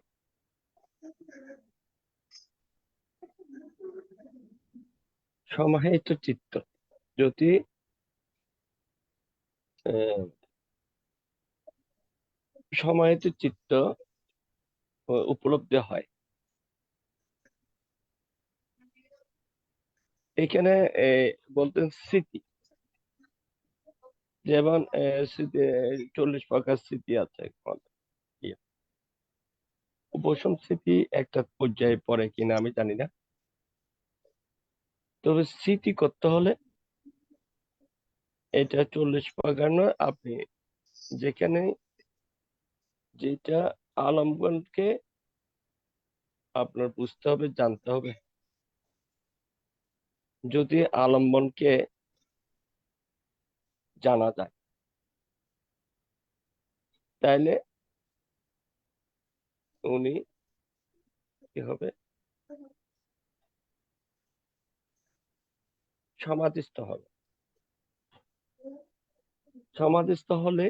সমাহিত চিত্ত যদি আহ, সমাহিত চিত্ত উপলব্ধি হয়, এখানে বলতেন স্মৃতি, যেমন স্মৃতি 40 প্রকার স্মৃতি আছে। ইয়ে, উপশম স্মৃতি একটা পর্যায়ে পড়ে কিনা আমি জানি না, তবে স্মৃতি করতে হলে এটা 40 প্রকার নয়, আপনি যেখানে যেটা আলমগণকে আপনার বুঝতে হবে, জানতে হবে। যদি আলম্বনকে জানা যায়, তাইলে উনি কি হবে, সমাধিস্থ হবে। সমাধিস্থ হলে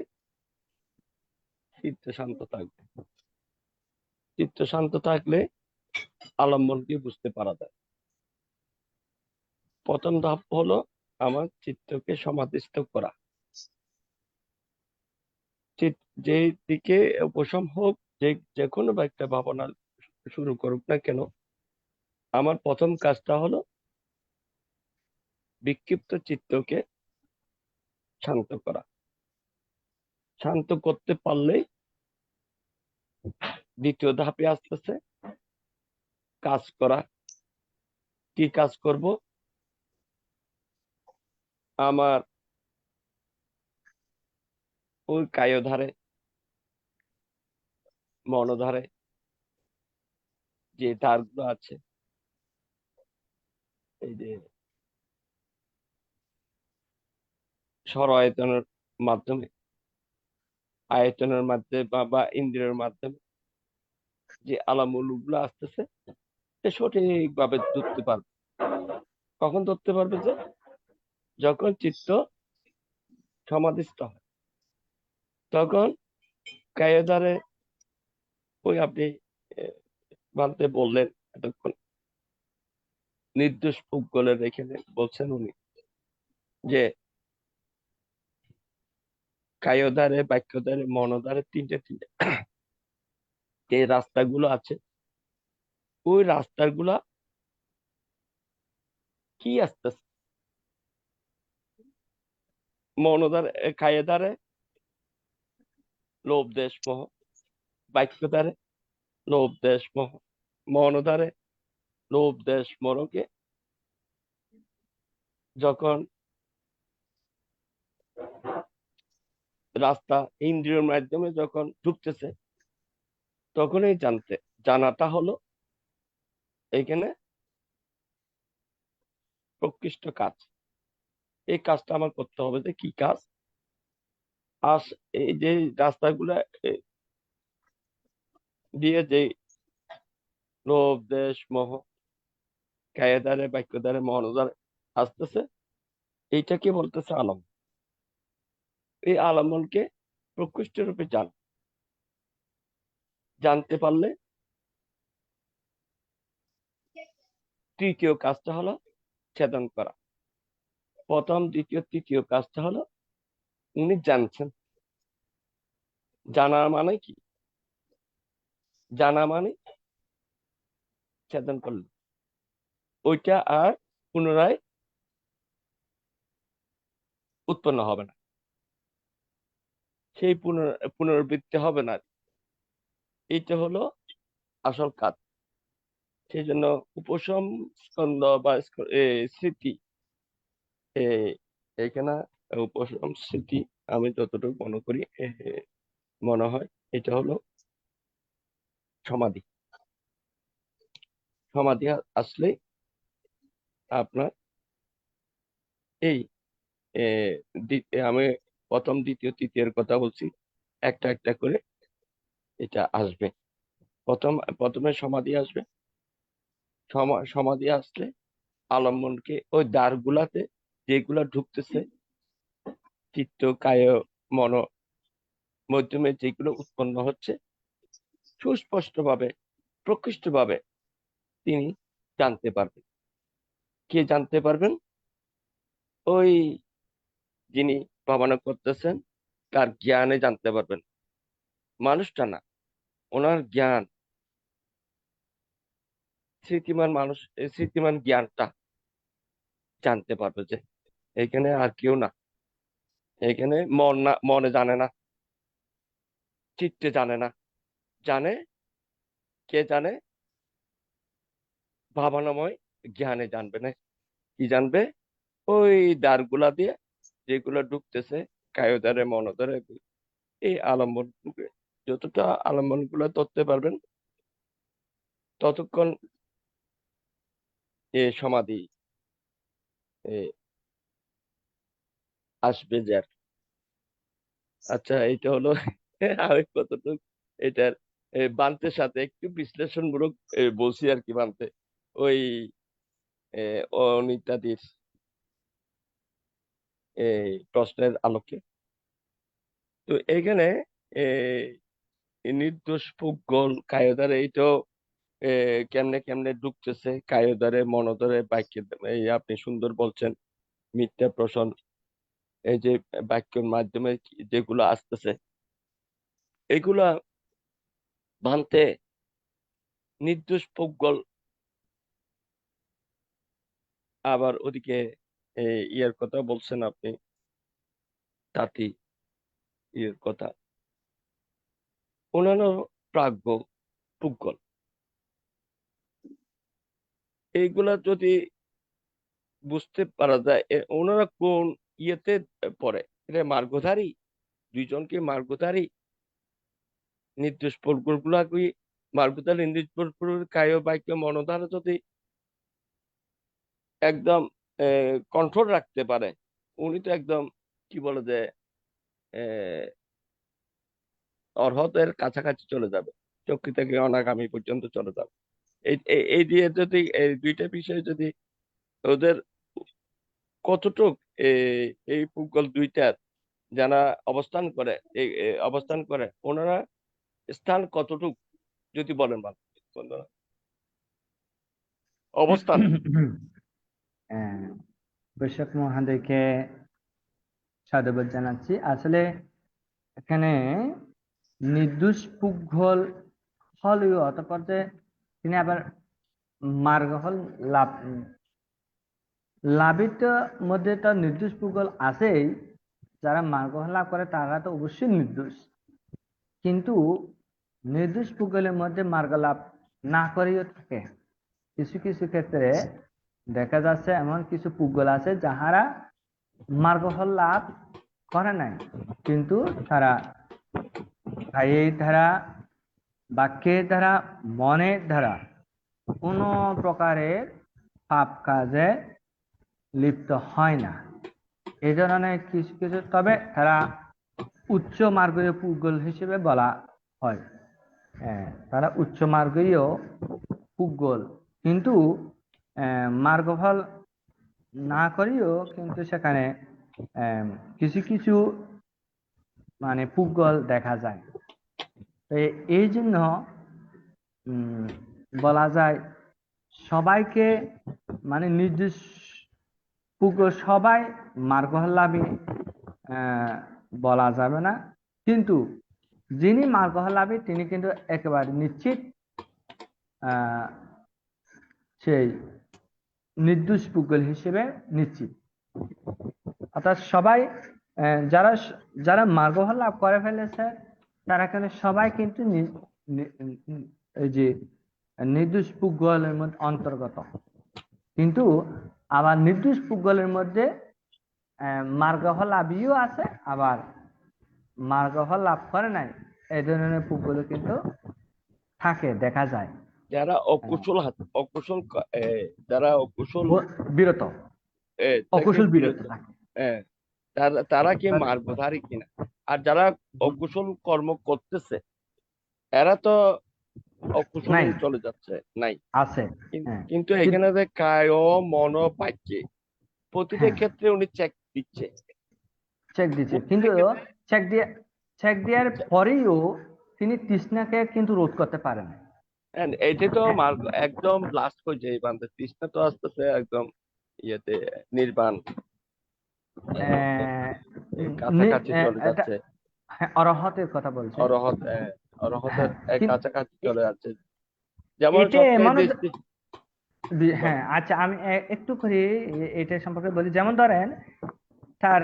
চিত্ত শান্ত থাকবে, চিত্ত শান্ত থাকলে আলম্বনকে বুঝতে পারা যায়। প্রথম ধাপ হলো আমার চিত্তকে সমাধিস্থ করা। যে দিকে উপশম হোক, যে কোনো বা একটা ভাবনা শুরু করুক না কেন, আমার প্রথম কাজটা হলো বিক্ষিপ্ত চিত্তকে শান্ত করা। শান্ত করতে পারলেই দ্বিতীয় ধাপে আসতেছে কাজ করা। কি কাজ করব? আমার ওই কায়ধারে, মনধারে যে ধারগুলো আছে, এই যে স্বর আয়তনের মাধ্যমে, আয়তনের মাধ্যমে বা ইন্দ্রিয়ের মাধ্যমে যে আলামুল গুলো আসতেছে, সে সঠিকভাবে ধরতে পারবে। কখন ধরতে পারবে? যে যখন চিত্ত সমাধিস্থ হয়, তখন কায়দারে ওই আপনি মানতে বললেন এতক্ষণ, নির্দোষ পুজ্ঞলের এখানে বলছেন উনি যে কায়দারে, বাক্যধারে, মনধারে তিনটে যে রাস্তাগুলো আছে, ওই রাস্তাগুলা কি আসতেছে? মনধারে, কায়দারে লোভ দেশ মোহ, বাক্যধারে লোভ দেশ মোহ, মনধারে লোভ দেশ মোহকে যখন রাস্তা ইন্দ্রিয়ের মাধ্যমে যখন ঢুকতেছে, তখনই জানাটা হলো এখানে প্রকৃষ্ট কাজ। এই কাজটা আমার করতে হবে। যে কি কাজ? আস এই যে রাস্তাগুলা দিয়ে যে লোভ দেশ মোহ কায়দারে, বাক্যধারে, মনধারে আসতেছে, এইটাকে বলতেছে আলম। এই আলমকে প্রকৃষ্ট রূপে জানতে পারলে তৃতীয় কাজটা হলো ছেদন করা। প্রথম, দ্বিতীয়, তৃতীয় কাজটা হলো উনি জানছেন। জানা মানে কি? জানা মানে ছেদন করলেন, ওইটা আর পুনরায় উৎপন্ন হবে না, সেই পুনরাবৃত্তি হবে না। এইটা হলো আসল কাজ। সেই জন্য উপশম স্কন্ধ বা স্মৃতি, এখানে উপশম স্মৃতি আমি যতটুকু মনে করি, মনে হয় এটা হলো সমাধি। সমাধি আসলে আপনার এই আমি প্রথম দ্বিতীয় তৃতীয়ের কথা বলছি, একটা একটা করে এটা আসবে। প্রথমে সমাধি আসবে। সমাধি আসলে আলম্বনকে ওই দ্বারগুলাতে যেগুলা ঢুকতেছে, চিত্ত কায় মন মাধ্যমে যেগুলো উৎপন্ন হচ্ছে, সুস্পষ্ট ভাবে প্রকৃষ্ট ভাবে তিনি জানতে পারবেন। কে জানতে পারবেন? ওই যিনি ভাবনা করতেছেন তার জ্ঞানে জানতে পারবেন, মানুষটা না, ওনার জ্ঞান, স্মৃতিমান মানুষ, এই স্মৃতিমান জ্ঞানটা জানতে পারবে যে এখানে আর কেউ না, এখানে মন না, মনে জানে না, চিত্তে জানে না, জানে কে জানে? ভাবনাময় জ্ঞানে জানবে না। কি জানবে? ওই দ্বারগুলা দিয়ে যেগুলো ঢুকতেছে, কায়োদ্বারে মনোদ্বারে, এই আলম্বন, যতটা আলম্বন গুলো ধরতে পারবেন ততক্ষণ এ সমাধি এ, আসবে যে আর। আচ্ছা, এটা হলো আমি কতটুকু এটার বান্তের সাথে একটু বিশ্লেষণমূলক বলছি আর কি, বান্তে ওই অনিতাদির এই প্রশ্নের আলোকে। তো এখানে নির্দোষ পুগল কায়দারে এইটাও কেমনে কেমনে ঢুকতেছে, কায়দারে মনদরে বাক্যে, এই আপনি সুন্দর বলছেন, মিথ্যা প্রশ্ন, এই যে বাক্যের মাধ্যমে যেগুলো আসতেছে, এগুলা ভাঙতে নির্দোষ পুগল, আবার ওদিকে ইয়ার কথা বলছেন আপনি, তাঁতি ইয়ের কথা, অন্যান্য প্রাজ্ঞ পুগল, এইগুলা যদি বুঝতে পারা যায় ওনারা কোন ইয়েতে পড়ে, এটা মার্গধারী, দুইজনকে মার্গধারী, নির্দেশ গুলা কি মার্গধারী, নির্দেশ কায় বাক্য মনোধারা যদি একদম কন্ট্রোল রাখতে পারে, উনি তো একদম কি বলে যে অর্হতের কাছাকাছি চলে যাবে, চক্রি থেকে অনাগামী পর্যন্ত চলে যাবে। এই দিয়ে যদি এই দুইটা বিষয় যদি ওদের কতটুক এই পুগল দুইটার যারা অবস্থান করে ওনারা স্থান কতটুক যদি বলেন ভালো, বন্ধুরা, অবস্থান। কৃষক মহাদয়কে সাধুবাদ জানাচ্ছি। আসলে এখানে নির্দোষ পুগল হলেও অতঃপর যে তিনি আবার মার্গ হল লাভিত মধ্যে তো নির্দোষ পুগল আছেই, যারা মার্গ লাভ করে তারা তো অবশ্যই নির্দোষ, কিন্তু নির্দোষ পুগলের মধ্যে মার্গ লাভ না করেও থাকে। কিছু কিছু ক্ষেত্রে দেখা যাচ্ছে এমন কিছু পুগল আছে যাহারা মার্গ লাভ করে নাই, কিন্তু তারা কায়ের দ্বারা, বাক্যের দ্বারা, মনের দ্বারা কোনো প্রকারের পাপ কাজে লিপ্ত হয় না। এই ধরনের কিছু কিছু, তবে তারা উচ্চ মার্গীয় পুগল হিসেবে বলা হয়। তারা উচ্চ মার্গীয় পুগল, কিন্তু মার্গফল না করেও কিন্তু সেখানে কিছু কিছু মানে পুগল দেখা যায়। তো এই জন্য বলা যায় সবাইকে মানে নির্দিষ্ট পুগল সবাই মার্গলাভী বলা যাবে না, কিন্তু যিনি মার্গলাভী তিনি কিন্তু একেবারে নিশ্চিত সেই নির্দোষ পুগল হিসেবে নিশ্চিত। অর্থাৎ সবাই যারা যারা মার্গ লাভ করে ফেলেছে তারা কিন্তু সবাই কিন্তু এই যে নির্দোষ পুগলের মধ্যে অন্তর্গত, কিন্তু আবার নির্দোষ পুগলের মধ্যে মার্গ লাভীও আছে, আবার মার্গ লাভ করে নাই এই ধরনের পুগল কিন্তু থাকে, দেখা যায়। যারা অকুশল অকুশল যারা অকুশল বিরত থেকে অকুশল বিরত বিরত, থাকে। তারা কি মার্গধারী কিনা? আর যারা অকুশল কর্ম করতেছে এরা তো অকুশলে নাই চলে যাচ্ছে, নাই। আছে। হ্যাঁ কিন্তু এখানে যে কায় মন বাক্যে প্রতিটা হ্যাঁ ক্ষেত্রে উনি চেক দিচ্ছে। চেক দিচ্ছে, প্রতিটা কিন্তু ক্ষেত্রে চেক দেওয়ার পরেও তিনি তৃষ্ণাকে কিন্তু রোধ করতে পারেন না। And এটা তো একদম লাস্ট পর্যায়ে বান্ধব তৃষ্ণা তো আসতেছে একদম ইয়েতে নির্বাণ কাছাকাছি চলে যাচ্ছে, অরহতের কথা বলছে। অরহত অরহতের হ্যাঁ কাছাকাছি চলে যাচ্ছে। যেমন এটা সবচেয়ে এমন বেশি হ্যাঁ আচ্ছা, আমি একটু করে এটা সম্পর্কে বলি। যেমন ধরেন তার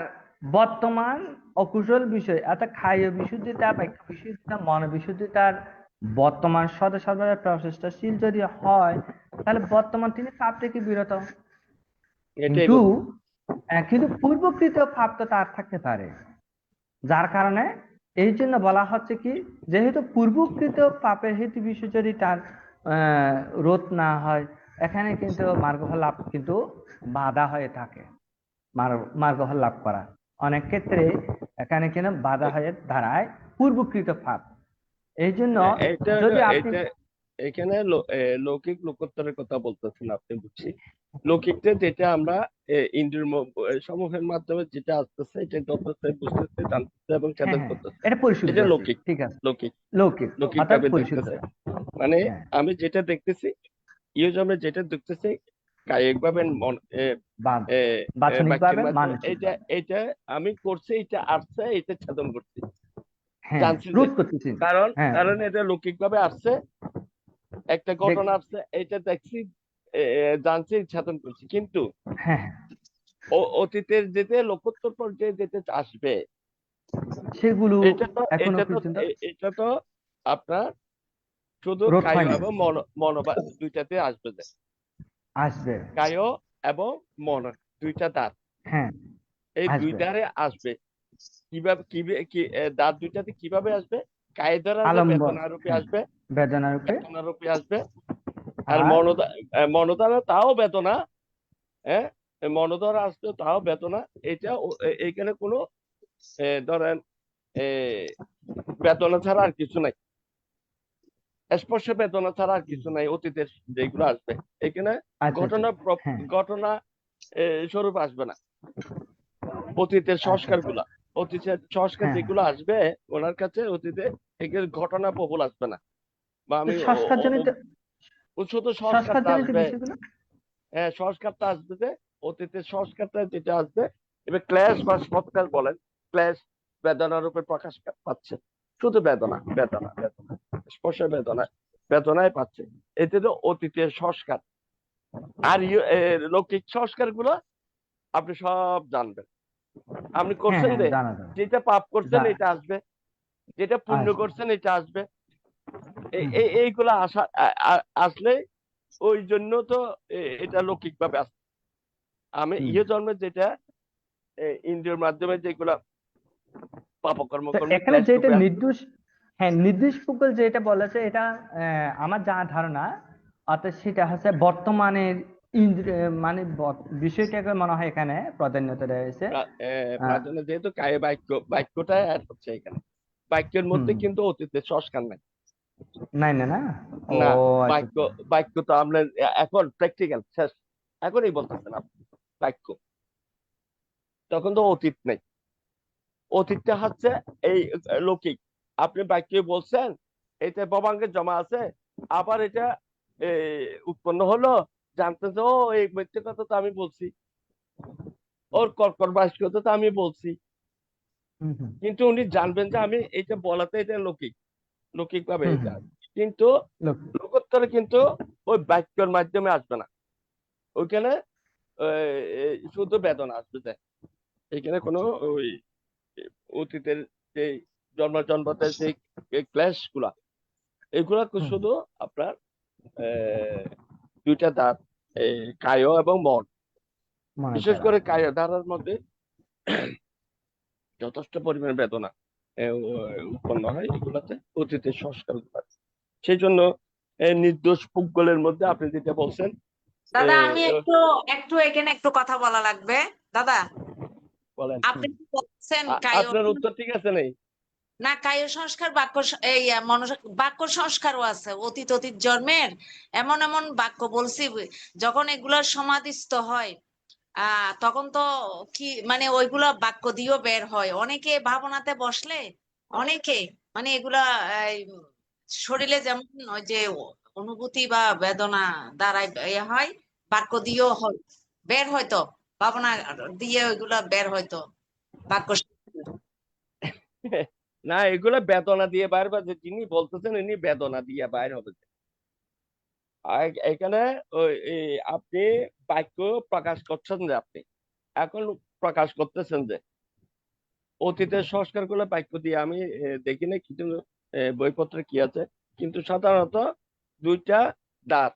বর্তমান অকুশল বিষয় অর্থাৎ খায় বিশুদ্ধিতা, বাক্য বিশুদ্ধিতা, মন বিশুদ্ধিতার বর্তমান সর্বদা প্রচেষ্টাশীল যদি হয়, তাহলে বর্তমান তিনি পাপ থেকে বিরত। এটাই কিন্তু বলছি। কিন্তু পূর্বকৃত পাপ তো তার থাকতে পারে, যার কারণে এই জন্য বলা হচ্ছে কি, যেহেতু পূর্বকৃত পাপের হেতু বিষয় যদি তার রোধ না হয়, এখানে কিন্তু মার্গফল লাভ কিন্তু বাধা হয়ে থাকে। মার্গফল লাভ করা অনেক ক্ষেত্রে এখানে কিন্তু বাধা হয়ে দাঁড়ায় পূর্বকৃত পাপ। এই জন্য এটা যদি আপনি এটা এখানে লৌকিক লোকোত্তরের কথা বলতেছেন আপনি, বুঝছি। লৌকিকটা যেটা আমরা ইন্দ্রিয় সমূহের মাধ্যমে যেটা আসতেছে, এটা ধরতেছে, বুঝতেছে, জানতেছে এবং হ্যাঁ সাধন হ্যাঁ করতেছে, এটা পরিশুদ্ধ এটা আছে, লৌকিক। ঠিক আছে, লৌকিক লৌকিক লৌকিক অর্থাৎ ভাবে দেখতেছে। পরিশুদ্ধতা। মানে হ্যাঁ আমি যেটা দেখতেছি, ইহজমে যেটা দেখতেছি, কায়িক ভাবে বাচনিক বাক্যের ভাবে, মাধ্যমে মানসিক এটা ভাবে, এটা আমি করছি, এটা আসছে, এটা সাধন করছি, হ্যাঁ জানছি যে। রোধ করতেছি। কারণ হ্যাঁ কারণ এটা লৌকিক ভাবে আসছে, একটা দেখ- ঘটনা আসছে, এটা দেখছি, জানছি, সাধন করছি। কিন্তু হ্যাঁ অতীতের যেতে লোকোত্তর পর্যায়ে যেতে আসবে, সেগুলো এটা তো এখনো এটা তো পর্যন্ত এটা তো আপনার শুধু রোধ কায় হয় না, এবং মনোবা দুইটাতে আসবে যে। আসবে। কায় এবং মন দুইটা দাঁত, হ্যাঁ এই দুই আসবে, দ্বারে আসবে। কিভাবে দাঁত দুইটাতে কিভাবে আসবে? কায় দ্বারা আসবে, আলম্বন, বেদনা রূপে হ্যাঁ আসবে, বেদনা রূপে। বেদনা রূপে আসবে। আর আর মনোদ্বারা তাও বেদনা, হ্যাঁ, মনোদ্বারা আসবে তাও বেদনা। এটা এইখানে কোনো ধরেন এ, বেদনা ছাড়া আর কিছু নাই, স্পর্শ বেদনা ছাড়া আর কিছু নাই। অতীতের যেগুলো আসবে এখানে আচ্ছা আচ্ছা, হ্যাঁ ঘটনা স্বরূপ আসবে না। অতীতের আচ্ছা সংস্কার আচ্ছা, গুলা, অতীতের সংস্কার হ্যাঁ যেগুলো আসবে ওনার কাছে, অতীতে এগুলো ঘটনা প্রবল আসবে না। বা তো আমি সংস্কার জনিত, শুধু সংস্কার সংস্কারটা জনিত আসবে, বিষয়গুলো। হ্যাঁ সংস্কারটা আসবে যে, অতীতের সংস্কারটা যেটা আসবে। এবার ক্লেশ বা সৎকার বলেন, ক্লেশ বেদনার উপর প্রকাশ পাচ্ছে, শুধু বেদনা বেদনা বেদনা, স্পর্শ বেদনা, বেদনায় পাচ্ছে। এতে তো অতীতের সংস্কার। আর লৌকিক সংস্কার গুলো আপনি সব জানবেন। আপনি হ্যাঁ করছেন হ্যাঁ যে, জানা যায়, যেটা পাপ করছেন এটা আসবে, যেটা পুণ্য আসবে। করছেন এটা আসবে। হুম, এইগুলা আসলে, ওই জন্য তো এটা লৌকিক ভাবে আসছে। আমি হুম। ইয়ে জন্মে যেটা ইন্দ্রিয়র মাধ্যমে যেগুলা পাপকর্ম তো করবে, এখানে ক্লেশ যেটা রূপে আসবে। নির্দোষ, হ্যাঁ নির্দোষ পুকুল যেটা বলেছে, এটা আমার যা ধারণা, অর্থাৎ সেটা হচ্ছে বর্তমানের মানে বিষয়টাকে মনে হয় এখানে প্রাধান্যতা রয়েছে। আহ, প্রাধান্য যেহেতু কায়ে বাক্যটা অ্যাড হচ্ছে এখানে, বাক্যের হুম, মধ্যে কিন্তু অতীতের সংস্কার নাই। নাই না না, ও না, আচ্ছা বাক্য বাক্য তো আমরা এখন প্র্যাকটিক্যাল শেষ, এখনই বলতেছেন আপনি বাক্য, তখন তো অতীত নেই। অতীতটা হচ্ছে এই লৌকিক। আপনি বাক্য বলছেন, এটা ভবাঙ্গে জমা আছে, আবার এটা উৎপন্ন হলো, জানতেছে ও এই মিথ্যে কথা তো আমি বলছি, ওর কর্কর বাক্য তো আমি বলছি। হুম হুম কিন্তু উনি জানবেন যে আমি এটা বলাতে এটা লৌকিক, লৌকিক ভাবে হুম এটা হুম, আসবে। কিন্তু লোক, লোকোত্তরে কিন্তু ওই বাক্যের মাধ্যমে আসবে না। ওইখানে শুধু বেদনা আসবে যে, এখানে কোনো ওই অতীতের যে জন্মান্তের যে ক্লেশ গুলা, এগুলা হুম, শুধু আপনার আহ, দুইটা দাঁত, কায় এবং মন। মনে বিশেষ করা, করে কায় ধারার মধ্যে যথেষ্ট পরিমাণ বেদনা উৎপন্ন হয় এগুলাতে, অতীতের সংস্কার গুলা। সেই জন্য নির্দোষ পুদ্গলের মধ্যে আপনি যেটা বলছেন। দাদা এ, আমি এ, একটু এখানে একটু কথা বলা লাগবে। দাদা বলেন। আপনি কি বলছেন আপনার উত্তর ঠিক আছে নেই? না, কায় সংস্কার এই বাক্য সংস্কারও আছে, অতীত জন্মের এমন এমন বাক্য বলছি, যখন এগুলার সমাধিস্থ হয় তখন তো কি মানে ওইগুলা বাক্য দিয়েও বের হয়। অনেকে ভাবনাতে বসলে অনেকে মানে এগুলা এই, শরীরে যেমন ওই যে অনুভূতি বা বেদনা দ্বারাই হয়, বাক্য দিয়েও হয়, বের হয়তো ভাবনা দিয়ে ওইগুলা বের হয়তো বাক্য। না, এগুলো বেদনা দিয়ে বাইর হবে, যে যিনি বলতেছেন ইনি বেদনা দিয়ে বাইর হবে। আর এখানে আপনি বাক্য প্রকাশ করছেন যে আপনি এখন প্রকাশ করতেছেন যে অতীতের সংস্কার গুলো বাক্য দিয়ে আমি দেখি না কিন্তু বইপত্রে কি আছে, কিন্তু সাধারণত দুইটা দ্বার,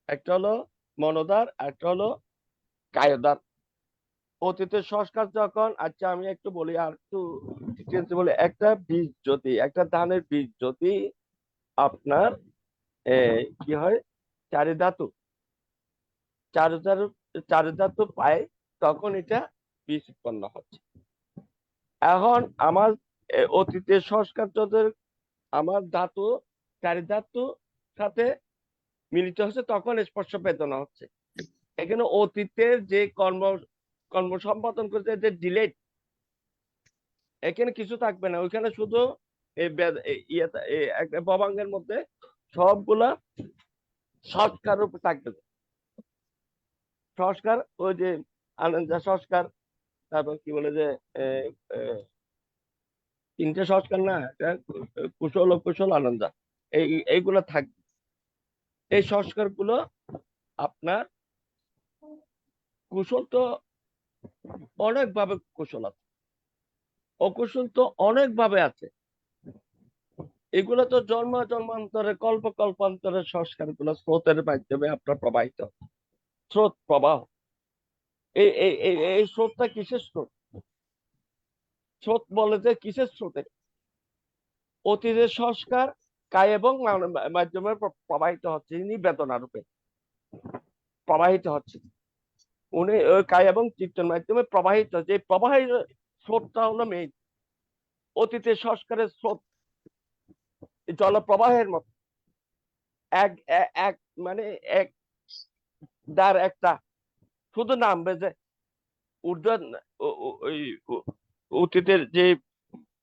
একটা হলো মনোদ্বার, একটা হলো কায়দার। অতীতের সংস্কার যখন, আচ্ছা আমি একটু বলি আর একটু ডিটেলসে বলি, একটা বীজ যদি, একটা ধানের বীজ যদি আপনার কি হয়, চারি ধাতু চারু চারু চারু ধাতু পায়, তখন এটা বীজ উৎপন্ন হচ্ছে। এখন আমার অতীতের সংস্কার যদি আমার ধাতু চারি ধাতু সাথে মিলিত হচ্ছে, তখন স্পর্শ বেদনা হচ্ছে। এখানে অতীতের যে কর্ম সম্পাদন করতে যে ডিলেট, এখানে কিছু থাকবে না, ওইখানে শুধু একটা ভবাঙ্গের মধ্যে সবগুলা সংস্কার রূপে থাকবে। সংস্কার ওই যে আনন্দা সংস্কার, তারপর কি বলে যে এ, এ, তিনটে সংস্কার না, একটা কুশল কুশল আনন্দা, এইগুলো থাকবে। এই সংস্কার গুলো আপনার, কুশল তো অনেক ভাবে কুশল আছে, অকুশল তো অনেক ভাবে আছে। এগুলো তো জন্মান্তরে কল্প কল্পান্তরের সংস্কার গুলো স্রোতের মাধ্যমে আপনার প্রবাহিত, স্রোত প্রবাহ। এই স্রোতটা কিসের স্রোত? স্রোত বলে যে কিসের স্রোতে? অতীতের সংস্কার কায় এবং মাধ্যমে প্রবাহিত হচ্ছে, ইনি বেদনা রূপে প্রবাহিত হচ্ছে। উনি ওই কায় এবং চিত্তের মাধ্যমে প্রবাহিত, যে প্রবাহিত স্রোতটা হলো মেইন। অতীতের সংস্কারের স্রোত জলপ্রবাহের মতো, এক এক মানে এক দ্বার একটা, শুধু নামবে যে ঊর্ধ্ব ওই অতীতের যে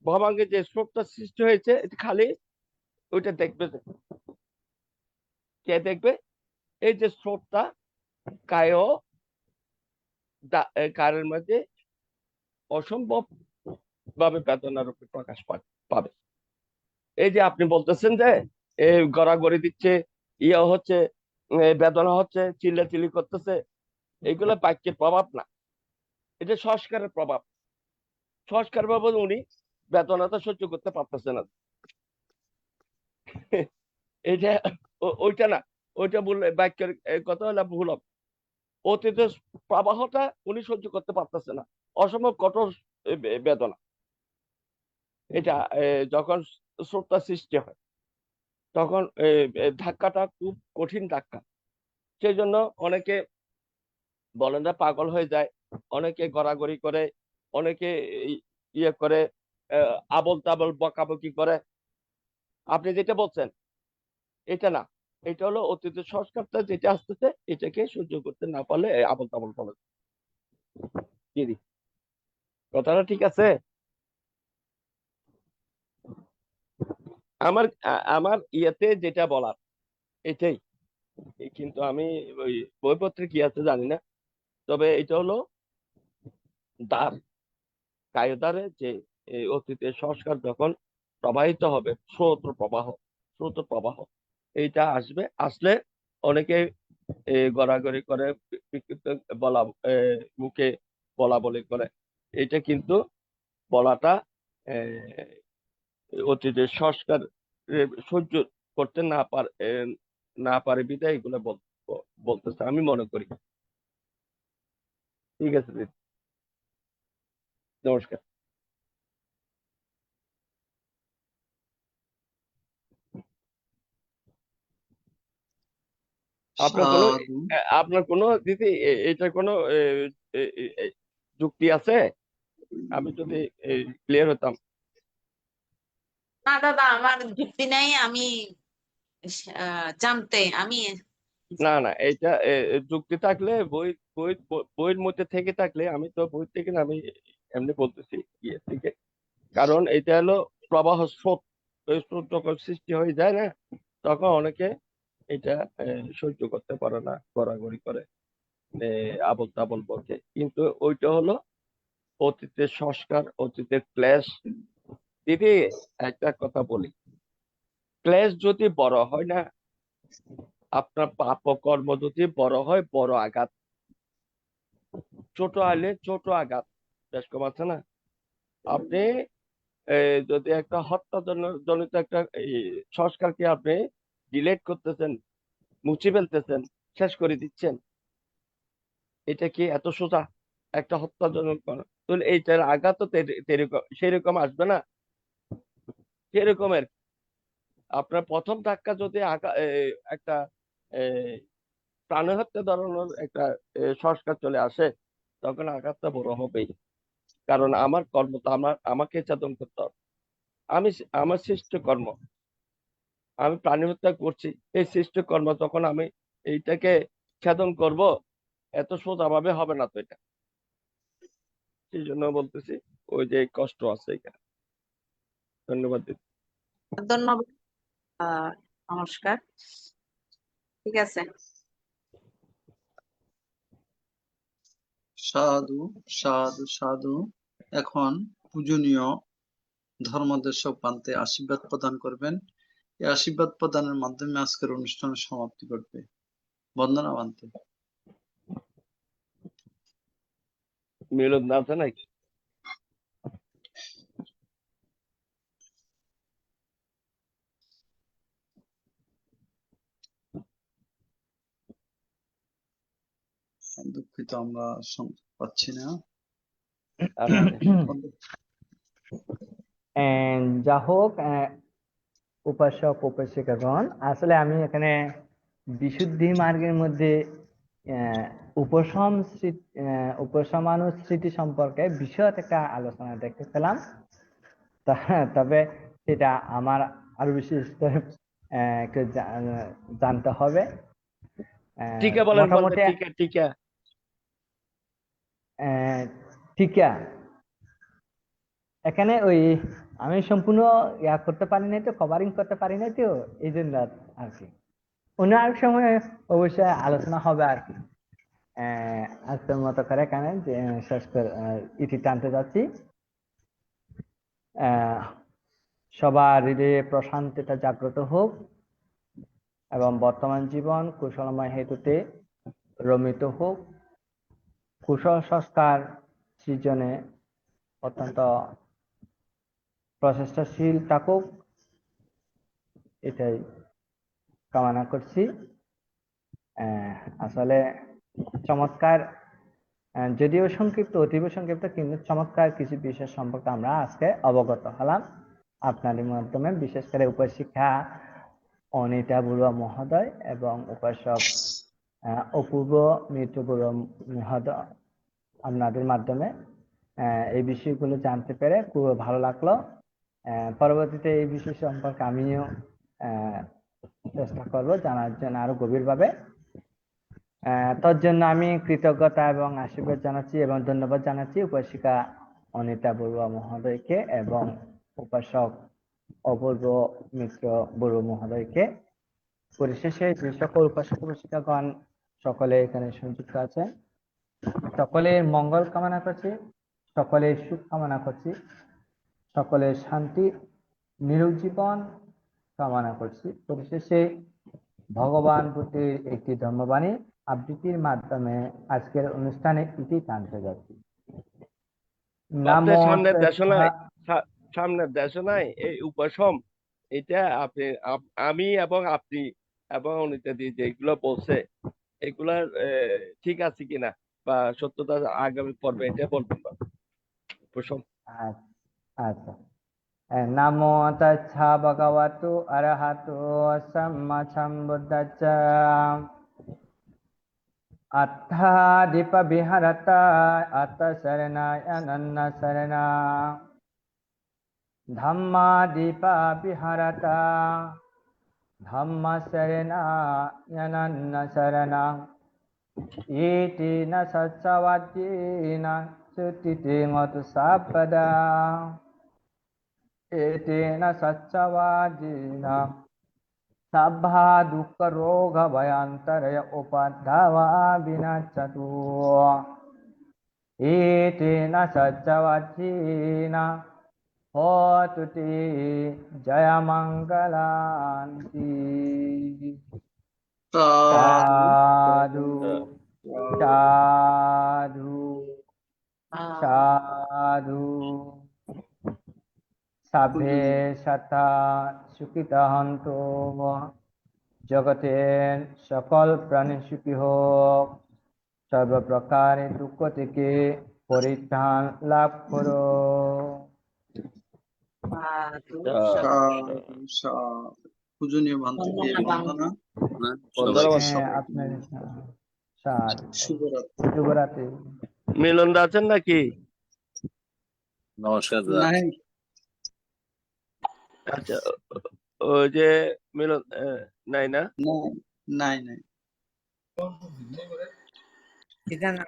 ভবাঙ্গে যে স্রোতটা সৃষ্টি হয়েছে, খালি ওইটা দেখবে যে, কে দেখবে? এই যে স্রোতটা কায় কারের মধ্যে অসম্ভব ভাবে বেদনার উপরে প্রকাশ পাবে। এই যে আপনি বলতেছেন যে গড়াগড়ি দিচ্ছে, ইয়ে হচ্ছে, বেদনা হচ্ছে, চিল্লাচিল্লি করতেছে, এইগুলো বাক্যের প্রভাব না, এটা সংস্কারের প্রভাব। সংস্কার বাবদ উনি বেদনাটা সহ্য করতে পারতেছে না, এটা ওইটা না, ওইটা বললে বাক্যের কথা হলে ভুল হবে। অতীতের প্রবাহটা উনি সহ্য করতে পারতেছে না, অসম্ভব কঠোর বেদনা। এটা যখন স্রোতটা সৃষ্টি হয়, তখন ধাক্কাটা খুব কঠিন ধাক্কা। সেই জন্য অনেকে বলেন না পাগল হয়ে যায়, অনেকে গড়াগড়ি করে, অনেকে ইয়ে করে, আবল তাবল বকাবকি করে। আপনি যেটা বলছেন এটা না, এটা হলো অতীতের সংস্কারটা যেটা আসতেছে, এটাকে সহ্য করতে না পারলে আবল তাবল বলে। দিদি, কথাটা ঠিক আছে? আমার ইয়েতে যেটা বলার এটাই, কিন্তু আমি ওই বইপত্রে কি আছে জানি না। তবে এটা হলো দ্বার, কায়দারে যে অতীতের সংস্কার যখন প্রবাহিত হবে, স্রোত প্রবাহ এইটা আসবে, আসলে অনেকে গড়াগড়ি করে, বিকৃত বলা, মুখে বলা বলি করে। এটা কিন্তু বলাটা অতীতের সংস্কার সহ্য করতে না পারে বিধায় এগুলো বলতেছে, আমি মনে করি। ঠিক আছে দিদি, নমস্কার। আপনার কোনো সাধু আপনার কোনো দিদি এটা কোনো যুক্তি আছে? আমি যদি ক্লিয়ার হতাম। না দাদা, আমার যুক্তি নেই। আমি আমি না না, এটা যুক্তি থাকলে বই বই বইয়ের মধ্যে থেকে থাকলে আমি তো বই থেকে না, আমি এমনি বলতেছি ইয়ে থেকে। কারণ এটা হলো প্রবাহ স্রোত। ওই স্রোত যখন সৃষ্টি হয়ে যায় না, তখন অনেকে এটা সহ্য করতে পারে না, গড়াগড়ি করে, আবল তাবল বকে। কিন্তু ওইটা হলো অতীতের সংস্কার, অতীতের ক্লেশ। দিদি, একটা কথা বলি, ক্লেশ যদি বড় হয় না, আপনার পাপ কর্ম যদি বড় হয়, বড় আঘাত। ছোট হলে ছোট আঘাত বেশ কম আছে না। আপনি যদি একটা হত্যা জনিত একটা সংস্কারকে আপনি ডিলেট করতেছেন, মুছে ফেলতেছেন, শেষ করে দিচ্ছেন, এটা কি এত সোজা? একটা হত্যাজনক তাহলে এইটার আঘাত তো সেরকম আসবে না, সেরকমের। আপনার প্রথম ধাক্কা যদি একটা এ, প্রাণহত্যা ধরানোর একটা সংস্কার চলে আসে, তখন আঘাতটা বড় হবেই। কারণ আমার কর্ম তো আমাকে চেতন করতে হবে। আমি আমার সৃষ্ট কর্ম, আমি প্রাণী হত্যা করছি, এই সৃষ্ট কর্ম তখন আমি এইটাকে ছেদন করব, এত সোজা ভাবে হবে না তো এটা। সেই জন্য বলতেছি, ওই যে কষ্ট আছে এখানে। ধন্যবাদ দিদি। ধন্যবাদ। নমস্কার। ঠিক আছে। সাধু সাধু সাধু। এখন পূজনীয় ধর্মদেশক পান্তে আশীর্বাদ প্রদান করবেন। এই আশীর্বাদ প্রদানের মাধ্যমে আজকের অনুষ্ঠানের সমাপ্তি ঘটবে। বন্দনা পান্তে। মিলন না আছে নাকি? দুঃখিত, আমরা সংযোগ পাচ্ছি না। আচ্ছা আচ্ছা। যা হোক, উপাসক উপাসিকাগণ, আসলে আমি এখানে বিশুদ্ধি মার্গের মধ্যে উপসমানুস্মৃতি সম্পর্কে বিশদ একটা আলোচনা দেখতে পেলাম। তবে সেটা আমার আরো বেশি স্তরে একটু জানতে হবে। টিকা বলেন বলতে, মোটামুটি টিকা টিকা। টিকা এখানে ওই আমি সম্পূর্ণ করতে পারি নাই তো, কভারিং করতে পারি নাই তো, এই জন্য আর কি অন্য আরেক সময় অবশ্যই আলোচনা হবে আর কি। আজকের মতো করে এখানে যে শেষ করে ইতি টানতে যাচ্ছি। সবার হৃদয়ে প্রশান্তিটা জাগ্রত হোক এবং বর্তমান জীবন কুশলময় হেতুতে রমিত হোক। কুশল সংস্কার সৃজনে অত্যন্ত প্রচেষ্টাশীল থাকুক, এটাই কামনা করছি। আসলে চমৎকার, যদিও সংক্ষিপ্ত, অতীব সংক্ষিপ্ত, কিন্তু চমৎকার কিছু বিষয় সম্পর্কে আমরা আজকে অবগত হলাম আপনাদের মাধ্যমে। বিশেষ করে উপাসিকা অনিতা বড়ুয়া মহোদয় এবং উপাসক অপূর্ব মিত্র বড়ুয়া মহোদয়, আপনাদের মাধ্যমে এই বিষয়গুলো জানতে পেরে খুব ভালো লাগলো। পরবর্তীতে এই বিষয় সম্পর্কে আমিও চেষ্টা করব জানার জন্য আরো গভীরভাবে। তার জন্য আমি কৃতজ্ঞতা এবং আশীর্বাদ জানাচ্ছি এবং ধন্যবাদ জানাচ্ছি উপাসিকা অনিতা বড়ুয়া মহোদয়কে এবং উপাসক অপূর্ব মিত্র বড়ুয়া মহোদয়কে। পরিশেষে যে সকল উপাসক উপাসিকাগণ সকলে এখানে সংযুক্ত আছেন, সকলের মঙ্গল কামনা করছি, সকলের সুখ কামনা করছি, সকলের শান্তি নিরোগ জীবন কামনা করছি। পরিশেষে ভগবান বুদ্ধের একটি ধর্মবাণী আবৃত্তির মাধ্যমে আজকের অনুষ্ঠানে ইতি টানতে যাচ্ছি। আপনার নামো সামনের দেশনায়, তথা সামনের দেশনায় এই উপাসম, এটা আপনি আমি এবং আপনি এবং অনিতা দি যেগুলো বলছে, এগুলার ঠিক আছে কিনা বা সত্যতা আগামী পর্বে এটা বলবেন না উপসম। আচ্ছা। নামো তচ্ছা ভগবতু অরহতো সম্মা সম্বুদ্ধস্য। Attha dipa viharata atta saranaya nanna sarana Dhamma dipa viharata Dhamma saranaya nanna sarana Iti na satsavajina sutiti ngotu sabpada Iti na satsavajina Sabha dukkha roga bhayantaraya upadhava vinachatu Iti na satsavajina Hotu te jaya mangalanti সাধু Sadhu Sadhu আহ, Sadhu Sabhe Sata Sukita Hanto জগতের সকল প্রাণী সুখী হোক সর্বপ্রকারে দুঃখ থেকে পরিত্রাণ লাভ করো সাধু সাধু সাধু পূজনীয় ভান্তিকে বন্দনা বন্দনা বন্দনা সবাইকে আপনার সাধু শুভরাত্রি। শুভরাত্রি মিলন দা আছেন নাকি? নাই আচ্ছা, ওই যে মিলন নাই না? নাই নাই নাই এটা না